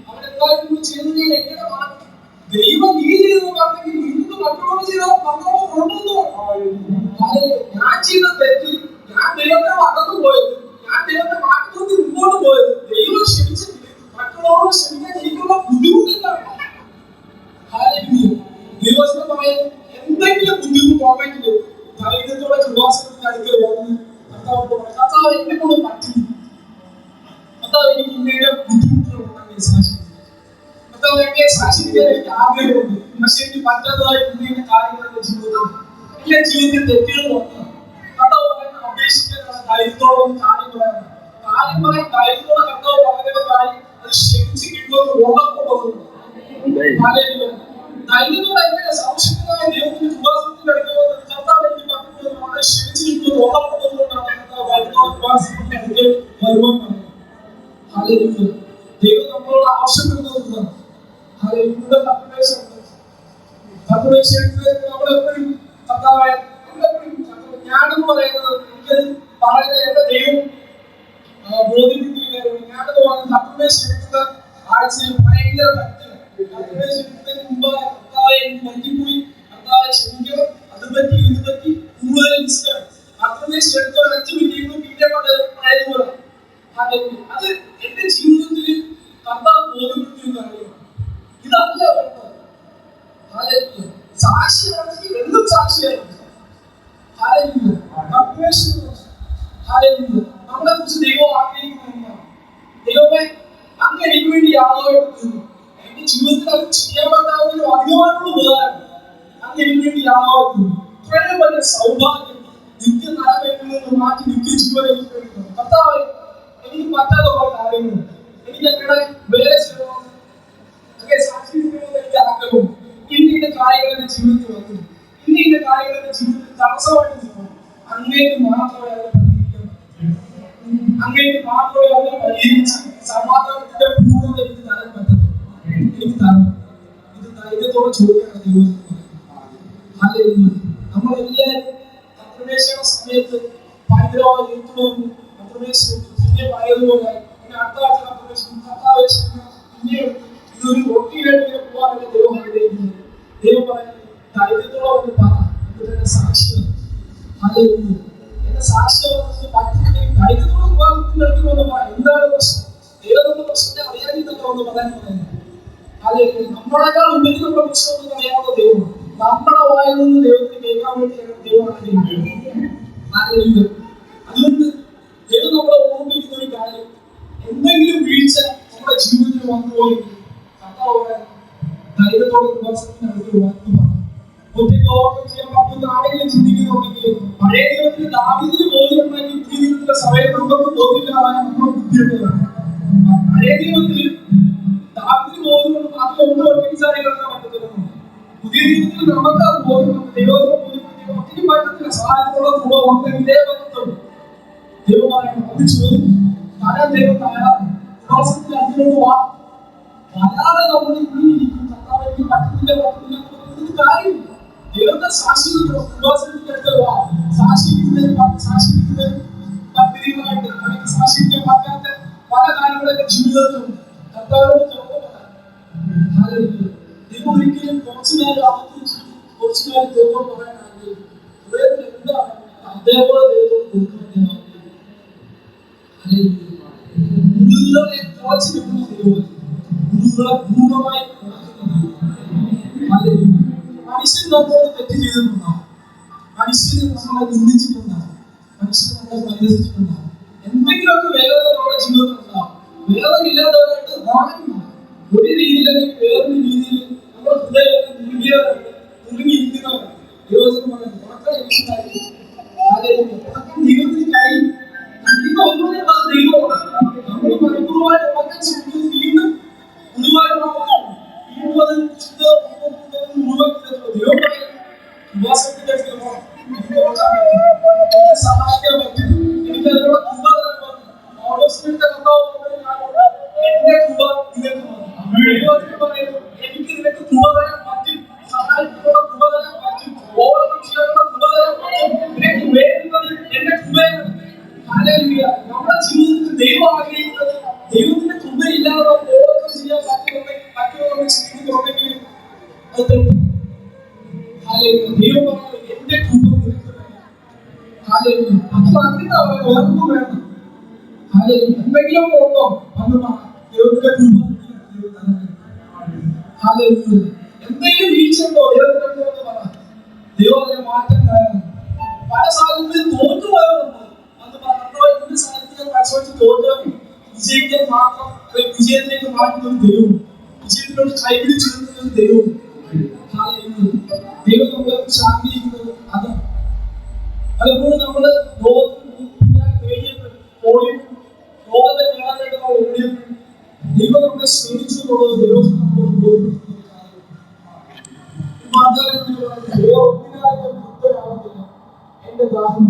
അവനെന്തായാലും ചെയ്തത് എങ്ങനെ മാറ്റി ദൈവം നീതി എന്ന് പറഞ്ഞെങ്കിൽ ഇന്ന് മറ്റുള്ളവർ ചെയ്താൽ മറ്റുള്ളവർ കുഴപ്പമൊന്നും. ഞാൻ ചെയ്ത തെറ്റ്, ഞാൻ ദൈവത്തെ അകന്നു പോയത്, ഞാൻ ദൈവത്തെ മാറ്റി നിർത്തി മുമ്പോട്ട് പോയത്, ദൈവം ക്ഷമിച്ചിട്ടില്ല. മറ്റുള്ളവരോട് ക്ഷമിക്കാൻ എനിക്കുള്ള ബുദ്ധിമുട്ടെന്താണ്? ദൈവത്തിന് പറയാൻ എന്തെങ്കിലും ബുദ്ധിമുട്ടുണ്ടെങ്കിൽ ധൈര്യത്തോടെ കൃപാസനത്തിന്റെ അടുക്കൽ വന്ന് കർത്താവിനോട് പറയാം, കർത്താവ് എന്നെ കൊണ്ട് പറ്റില്ല, കർത്താവ് എനിക്ക് ഇങ്ങനെ ബുദ്ധിമുട്ടുകളുണ്ടെങ്കിൽ സാക്ഷിക്കും, കർത്താവ് എന്നെ സാക്ഷിക്കാൻ എനിക്ക് ആഗ്രഹമുണ്ട്, പക്ഷെ എനിക്ക് പറ്റാത്തതായി ഇങ്ങനെ കാര്യങ്ങൾ എന്റെ ജീവിതത്തിൽ തെറ്റുകൾ വന്നു. കർത്താവ് പറയുന്ന അപേക്ഷിക്കാനാണ് ധൈര്യത്തോടെ ഒന്ന് കാര്യം പറയാൻ ധൈര്യത്തോടെ കർത്താവ് പറയുന്ന കാര്യം അത് ക്ഷമിച്ച് കിട്ടുമെന്ന് ഉറപ്പുള്ളതുണ്ട്. ധൈര്യത്തോടെ എങ്ങനെ സംശുദ്ധമായ ദൈവത്തിന്റെ കൃപാസനത്തിന്റെ അടുക്കൽ കർത്താവ് എനിക്ക് പറ്റുന്നത് വളരെ ക്ഷമിച്ച് കിട്ടുമെന്ന് ഉറപ്പുള്ളതുകൊണ്ടാണ് കർത്താവ് ധൈര്യത്തോടെ കൃപാസനത്തിന്റെ അടുക്കൽ വരുവാൻ പറയുന്നത്. ദൈവം നമ്മളോട് ആവശ്യപ്പെടുന്നത് നമ്മളെപ്പോഴും കർത്താവായ ഞാനെന്ന് പറയുന്നത് എനിക്കത് പറയുന്നത് എന്റെ ദൈവം ബോധിപ്പിക്കുന്ന ഞാനെന്ന് പറയുന്നത് കർത്താവെ ക്ഷമിക്കുന്ന ആഴ്ചയിൽ ഭയങ്കര കർത്താവെ ക്ഷമിക്കുന്നതിന് മുമ്പ് കർത്താവെ എനിക്ക് പറ്റിപ്പോയി, കർത്താവെ ക്ഷമിക്കണം, അത് പറ്റി ഇത് പറ്റി കൂടുതൽ ഇഷ്ടമാണ്. കർത്താവെ ക്ഷമിച്ച 5 മിനിറ്റ് പിന്നെ പഴയതുപോലെ അത് എന്റെ ജീവിതത്തിൽ കർത്താവ് ബോധ്യപ്പെടുത്തിയ കാര്യമാണ്. ഇതല്ല വേണ്ടത്. സാക്ഷിയാണെങ്കിൽ എന്നും സാക്ഷിയായിരുന്നു. നമ്മളെ കുറിച്ച് ദൈവം ആഗ്രഹിക്കുന്ന ദൈവമേ അങ്ങ് എനിക്ക് വേണ്ടി യാഗമായിട്ട് എന്റെ ജീവിതത്തിൽ അത് ചെയ്യാൻ പറ്റാവുന്ന അധികമായിട്ടുള്ള ഉപകാരം അങ്ങ് എനിക്ക് വേണ്ടി യാഗമായിട്ട് ഇത്രയും വലിയ സൗഭാഗ്യം നിത്യ നരകത്തിൽ നിന്ന് മാറ്റി നിത്യ ജീവനം കർത്താവ് എനിക്ക് പറ്റാത്ത കുറെ കാര്യങ്ങളുണ്ട്. എനിക്ക് അങ്ങനെ വേറെ ചെയ്യണം, അങ്ങനെ സാക്ഷിക്കണമെന്ന് എനിക്ക് ആഗ്രഹമുണ്ട്. ഇന്ന കാര്യങ്ങൾ എന്റെ ജീവിതത്തിൽ വന്നു, ഇന്ന കാര്യങ്ങൾ എന്റെ ജീവിതത്തിൽ തടസ്സമായിട്ട് നിൽക്കണം. അങ്ങേക്ക് മാത്രമേ അവരെ പരിഹരിക്കാൻ പറ്റൂ. അങ്ങേക്ക് മാത്രമേ അവരെ പരിഹരിച്ച് സമാധാനത്തിന്റെ പൂർണ്ണത എനിക്ക് തരാൻ പറ്റത്തുള്ളൂ. എനിക്ക് തരണം. ഇത് ധൈര്യത്തോടെ ചോദിക്കണം ദൈവം. നമ്മളെല്ലാവരും കർത്തൃമേശയുടെ സമയത്ത് ഭയങ്കരമായി എത്തുമെന്ന് കർത്തൃമേശ പിന്നെ പറയുന്നതുപോലെ അടുത്ത ആഴ്ച കർത്താവേശ പിന്നെ ഇതൊരു റൊട്ടീനായിട്ട് പോകാനല്ല ദൈവം ആഗ്രഹിക്കുന്നത്. ദൈവം പറയുന്നത് ധൈര്യത്തോടെ ഒന്ന് പറ, എന്റെ സാക്ഷ്യം എന്റെ സാക്ഷ്യം പറ്റുന്നെങ്കിൽ ധൈര്യത്തോടെ വിവാഹത്തിലെടുക്കുമെന്ന് പറയാം. എന്താണ് പ്രശ്നം? ദൈവത്തിന്റെ പ്രശ്നത്തെ അറിയാതില്ല എന്ന് പറയാൻ പറയുന്നത്. നമ്മളെക്കാൾ ഉപരി നമ്മുടെ പ്രശ്നം ഒന്നും അറിയാവുന്ന ദൈവമാണ്. നമ്മുടെ വായിൽ നിന്ന് ദൈവത്തിന് കേൾക്കാൻ വേണ്ടിയാണ് ദൈവം ആഗ്രഹിക്കുന്നത്. അതുകൊണ്ട് ദൈവം നമ്മളെ ഓർമ്മിക്കുന്ന ഒരു കാര്യം, എന്തെങ്കിലും വീഴ്ച നമ്മുടെ ജീവിതത്തിൽ വന്നുപോയെങ്കിൽ ധൈര്യത്തോടെ വിശ്വാസത്തിന് അടുത്ത് വാക്ക് പറഞ്ഞു. ഒറ്റയ്ക്ക് ഓർമ്മ ചെയ്യാൻ പറ്റുന്ന ആരെങ്കിലും ചിന്തിക്കുന്നുണ്ടെങ്കിൽ പഴയ ദൈവത്തിൽ ദാവീദിന് ബോധ്യമുണ്ടെങ്കിൽ പുതിയ ദൈവത്തിലെ സഭയെ നമുക്ക് ബോധ്യമില്ലാതെ നമ്മൾ ബുദ്ധിമുട്ടുകളാണ്. പഴയ ദൈവത്തിൽ ദാവീദിന് ബോധ്യമുണ്ട്, മാത്രം ഒന്നും ഒറ്റയ്ക്ക് സാരി കിടക്കാൻ പറ്റത്തില്ല. പുതിയ ദൈവത്തിൽ നമുക്ക് അത് ബോധ്യമുണ്ട്, ദൈവത്തെ ബോധ്യപ്പെടുത്തി ഒറ്റയ്ക്ക് പറ്റത്തില്ല. സഹായത്തോടെ കൂടെ ഉണ്ടെങ്കിലേ പറ്റത്തുള്ളൂ. ദൈവം പറയണം, അത് ചോദിക്കും കാരണം ദൈവം തയ്യാറാണ്. വിശ്വാസത്തിൽ അതിനോട് വാ വരാതെ നമ്മൾ ഇരിക്കും. കർത്താവ് പറ്റുന്നില്ല കാര്യമില്ല. ദൈവത്തെ സാക്ഷിക്കണം. വിശ്വാസത്തിനടുത്ത് വാ. സാക്ഷിക്കുന്നതിന് പദ്ധതികളായിട്ട് അല്ലെങ്കിൽ സാക്ഷിക്കാൻ പറ്റാത്ത പല കാര്യങ്ങളൊക്കെ ജീവിതത്തിലുണ്ട്. കർത്താവിനോട് തുറന്നു പറയാം. ദൈവം ഒരിക്കലും കുറച്ചു നേരം ആഗ്രഹിച്ചു, കുറച്ചു നേരം ദൈവം പറയാൻ ആഗ്രഹിക്കും. ഹൃദയത്തിൽ എന്താണ് അതേപോലെ ദൈവത്തോട് കൊടുക്കാൻ കുറച്ച് കിട്ടുന്ന ദൈവം പൂർണ്ണമായി മനുഷ്യൻ നമ്മളോട് തെറ്റ് ചെയ്തിട്ടുണ്ടാവും, മനുഷ്യന് നമ്മളെ നിന്ദിച്ചിട്ടുണ്ടാവും, മനുഷ്യൻ നമ്മളെ പരിഹസിച്ചിട്ടുണ്ടാവും. എന്തെങ്കിലുമൊക്കെ വേദന നമ്മുടെ ജീവിതത്തിൽ ഉണ്ടാവും. വേദന ഇല്ലാത്തവരായിട്ട് ഒരു രീതിയിലെങ്കിൽ വേറൊരു രീതിയിൽ നമ്മുടെ ഹൃദയം തുറങ്ങിയിരിക്കുന്നവരാണ്. ദൈവത്തിന് പറയുന്നത് ഉണക്കം ദൈവത്തിന് കഴിയും. കഴിയുന്ന ഒന്നുകൂടെ ദൈവമാണ്. നമ്മൾ മനഃപൂർവ്വമായിട്ട് ഉണക്കം ശ്രമിക്കുന്നത് വീണ്ടും മുഴുവായിട്ടുള്ള സഹായിക്കാൻ പറ്റും. എനിക്ക് അതിനുള്ള കൃപ എന്റെ കൃപ നിനക്ക് പറയുന്നു. എനിക്ക് നിനക്ക് കൃപ തരാൻ പറ്റും. സഹായിക്കാനുള്ള കൃപ തരാൻ പറ്റും. ഓവർകം ചെയ്യാനുള്ള കൃപ തരാൻ പറ്റും. നിനക്ക് വേണ്ടുന്നത് എന്റെ കൃപയാണ്. നമ്മുടെ ജീവിതത്തിൽ ദൈവം ആഗ്രഹിക്കുന്നത് ദൈവത്തിന്റെ കൃപയില്ലാതെ ഓവർകം ചെയ്യാൻ പറ്റുമെന്ന് ചിന്തിക്കുന്നുണ്ടെങ്കിൽ അത് ദൈവം പറയുന്നത് എന്റെ കൃപ നിനക്ക് അപ്പൊ അതിന് വേറൊന്നും വേണം. എന്തെങ്കിലും ഉണ്ടോ എന്ന് ദൈവത്തിന്റെ കൃപ. എന്തെങ്കിലും വീഴ്ചയുണ്ടോ ദൈവത്തിന്റെ കൃപ എന്ന് പറയാം. ദൈവം അതിനെ മാറ്റം തരണം. പല സാഹചര്യത്തിൽ തോറ്റുപോയവരുണ്ട്. അത് പറഞ്ഞോ എന്ത് സാഹചര്യം പരിശോധിച്ച് തോറ്റവർ വിജയിക്കാൻ മാത്രം വിജയത്തിലേക്ക് മാറ്റുന്ന ഒരു ദൈവം, വിജയത്തിലോട്ട് കൈപിടിച്ചു നിർത്തുന്ന ഒരു ദൈവം. ദൈവം നമ്മളെ ശാന്തിക്കുന്നത് അതാണ്. പലപ്പോഴും നമ്മള് ലോകത്തെ കാണാനായിട്ട് നമ്മൾ ഓടിയപ്പോൾ ദൈവം നമ്മളെ സ്നേഹിച്ചു എന്നുള്ളത് ദൈവത്തിന് എന്റെ ദാഹം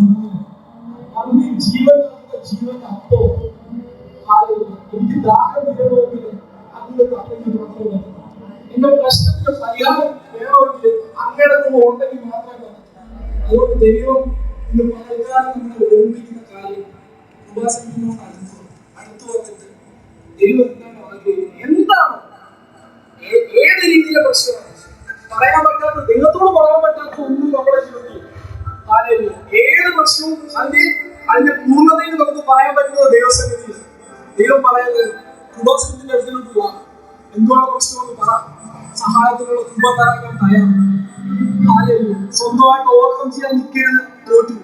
അവന്റെ ജീവൻ ജീവന്റെ അപ്പോ എനിക്ക് ദാഹം വേണമെങ്കിൽ അതിന്റെ തപ്പയ്ക്ക് മാത്രമേ എന്റെ പ്രശ്നത്തിന് പരിഹാരം വേണമെങ്കിൽ അങ്ങനെ ഉണ്ടെങ്കിൽ മാത്രമേ. അതുകൊണ്ട് ദൈവം ഇന്ന് പലകാലം നമ്മളെ ഓർമ്മിക്കുന്ന കാര്യം കൃപാസനത്തിനോട് അടുത്തു വന്നിട്ട് ദൈവം എന്താണ് ആഗ്രഹിക്കുന്നത്, എന്താണ് ഏത് രീതിയിലെ പ്രശ്നമാണ് പറയാൻ പറ്റാത്ത, ദൈവത്തോട് പറയാൻ പറ്റാത്ത ഒന്നും നമ്മുടെ ജീവിതത്തിൽ ഏത് പ്രശ്നവും അതിന്റെ പൂർണ്ണതയിൽ നമുക്ക് പറയാൻ പറ്റുന്നത് ദൈവസന്നിധിയിൽ. ദൈവം പറയുന്നത് കൃപാസനത്തിന്റെ അടുത്തിലോട്ട് പോവാം. എന്തുവാണ് പ്രശ്നമെന്ന് പറ, സഹായത്തിനുള്ള കൃപ തരാൻ തയ്യാറാണ്. സ്വന്തമായിട്ട് ഓവർകം ചെയ്യാൻ നിൽക്കരുത്, തോറ്റു.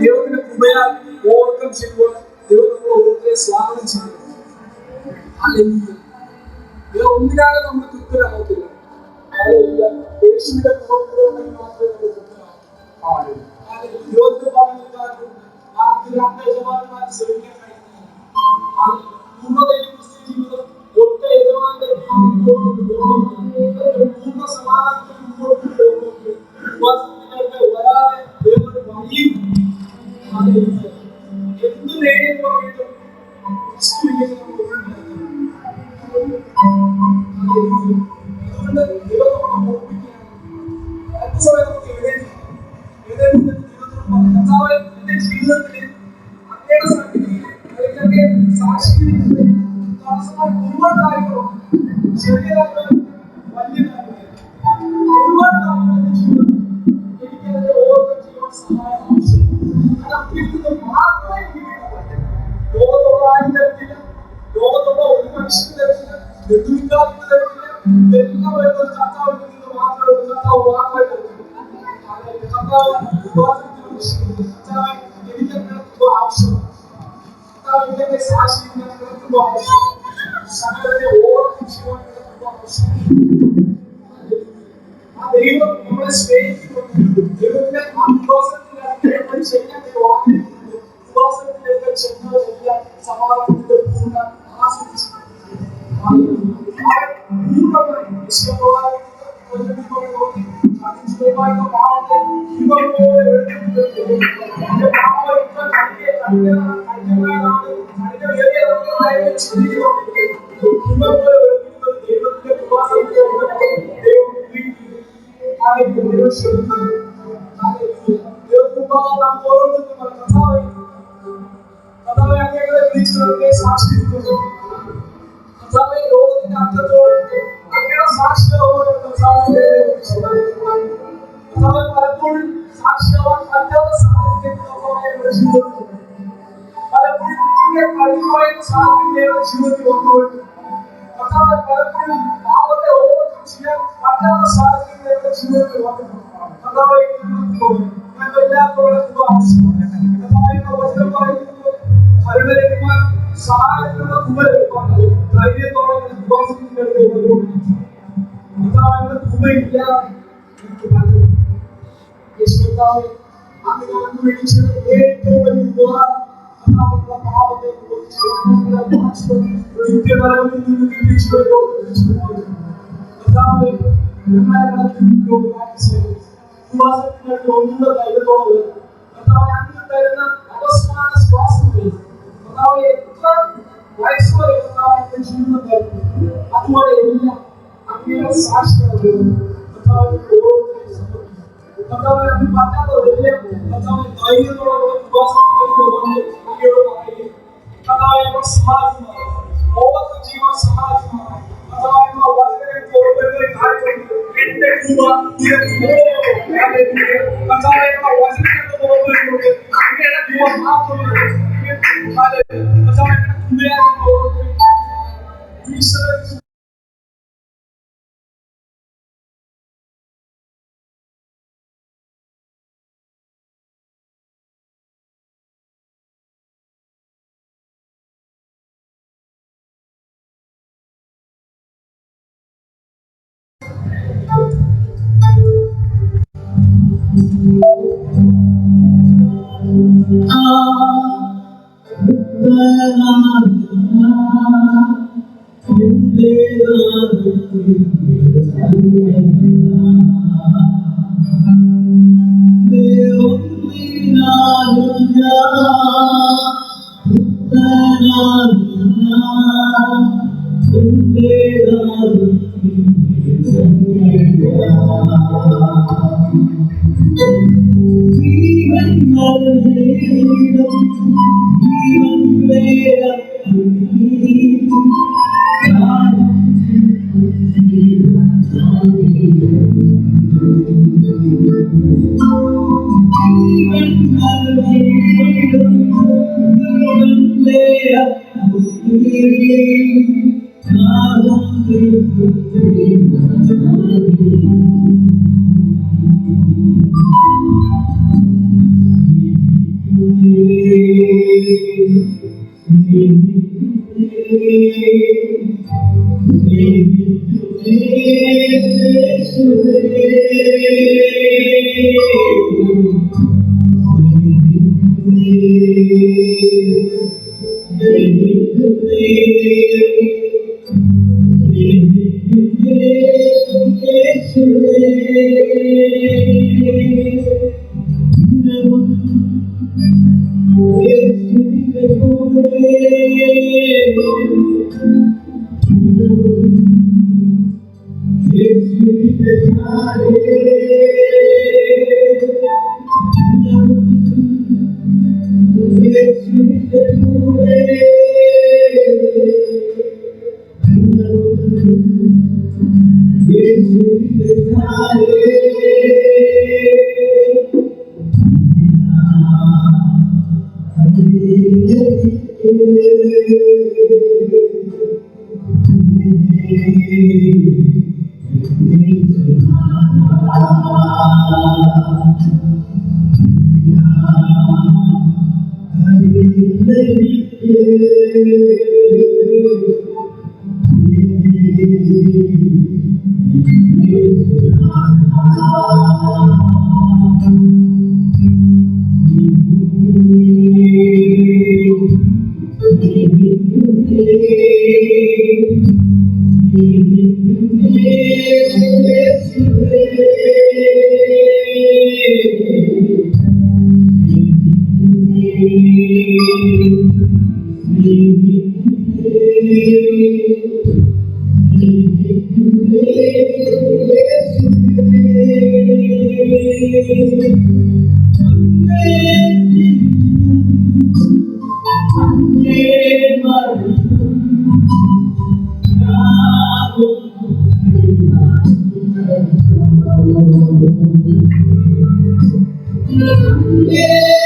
ദൈവത്തിന്റെ കൃപയാൽ ഓവർകം ചെയ്യുമ്പോൾ ദൈവം നമ്മൾ ഓരോരുത്തരെ സ്വാഗതം ചെയ്യുന്നു. ദൈവം ഒന്നിനാണ് നമ്മൾ തൃപ്തരാകത്തില്ല. യേശുവിന്റെ കൃപ മാത്രമേ നമ്മൾ തൃപ്തരാകൂ. ദൈവത്തിന് പറഞ്ഞിട്ടുണ്ട് യജമാനന്മാരെ സേവിക്കാൻ കഴിയുന്നത് പൂർണ്ണതയിൽ ക്രിസ്ത്യ ജീവിതം ഒറ്റ യജമാനന്റെ പൂർണ്ണ സമാധാനത്തിൽ മുമ്പോട്ട് പോകുന്നത് വരാതെ വേറൊരു വഴിയും എന്ത് നേടിയെന്ന് പറഞ്ഞിട്ടും ക്രിസ്തുവിലേക്ക് നമ്മൾ അതുകൊണ്ട് ദൈവം നമ്മളെ ഓർമ്മിക്കുകയാണ്. അല്പസമയം നമുക്ക് എഴുതേണ്ടത് എന്റെ ജീവിതത്തിൽ അങ്ങയുടെ സന്നിധിയിൽ സാക്ഷിക്കുന്നത് ഒരുപാട് കാര്യങ്ങളുണ്ട്. ചെറിയ കാര്യങ്ങൾ, വലിയ കാര്യങ്ങൾ, ഒരുപാട് കാര്യങ്ങൾ എന്റെ ജീവിതത്തിൽ എനിക്കതിനെ ഓർമ്മ ചെയ്യാൻ സഹായം ആവശ്യമാണ്. അത് അഭ്യർത്ഥിക്കുന്നത് മാത്രമേ എനിക്ക് കിട്ടാൻ. ലോകത്തുള്ള ആരും തരത്തില്ല, ലോകത്തുള്ള ഒരു മനുഷ്യന് തരത്തില്ല, ബന്ധുവിക്കാർക്ക് തരത്തില്ല. ഇതെല്ലാം വരുന്നത് കർത്താവിൽ നിന്ന് മാത്രമേ കർത്താവ് മാത്രമേ തരത്തില്ല. കർത്താവ് എനിക്ക് ആവശ്യമാണ്. കർത്താവിന്റെ സാക്ഷി ആവശ്യം സകലത്തെ ഓർമ്മ ചെയ്യാൻ ആ ദൈവം നമ്മളെ സ്നേഹിക്കുന്നുണ്ട്. ദൈവത്തിന്റെ ആ വിശ്വാസത്തിലാണ് ചെയ്യാൻ ആഗ്രഹിക്കുന്നത്. വിശ്വാസത്തിലേക്ക് ചെന്നതെല്ലാം സമാധാനത്തിന്റെ പൂർണ്ണ ആസ്വദിച്ചു പൂർണ്ണമായി വിശ്വപ്രകാരം സാക്ഷിക്കുന്നു. ലോകത്തിന്റെ അർത്ഥത്തോട് അങ്ങനെ സാക്ഷിയാവുന്ന പലപ്പോഴും സാക്ഷിയാവാൻ പറ്റാത്ത സാഹചര്യത്തിൽ പലപ്പോഴും കഴിവായിട്ട് സാഹചര്യങ്ങളുടെ ജീവിതത്തിൽ വന്നുകൊണ്ട് പലപ്പോഴും പാവത്തെ ഓവർകം ചെയ്യാൻ പറ്റാത്ത സാഹചര്യങ്ങളുടെ ജീവിതത്തിൽ വന്നു. എല്ലാത്തോടെ ആവശ്യമാണ്. സഹായത്തിനുള്ള കുമരപ്പാണ് ധൈര്യത്തോടെ വിശ്വാസത്തിന്റെ കുമയില്ല അങ്ങനെ വിളിച്ചത് ഏറ്റവും വലിയ ഉപകാരം പാപത്തെ നിത്യതലത്തിൽ നിന്ന് ഒന്നുകൂടെ ധൈര്യത്തോടെ അങ്ങനെ തരുന്ന അവസാന ശ്വാസം എത്ര വയസ്സുവരെ ജീവിതം അതുപോലെ എല്ലാം അങ്ങയുടെ സാക്ഷിയാണ് പറ്റാത്തതെല്ലാം ധൈര്യത്തോടെ വിശ്വാസത്തിലേക്ക് വന്ന് അങ്ങയോട് പറയുകയും സഹായിക്കുന്നതാണ് ലോകത്തെ ജീവൻ സഹായിക്കുന്നതാണ് വചനങ്ങൾക്ക് ഓരോരുത്തരെ കാര്യങ്ങളുണ്ട് എന്റെ കൃപ വചനങ്ങൾക്ക് ഓരോരുത്തരുണ്ട് അങ്ങയുടെ കൃപ മാത്രമേ Yeah.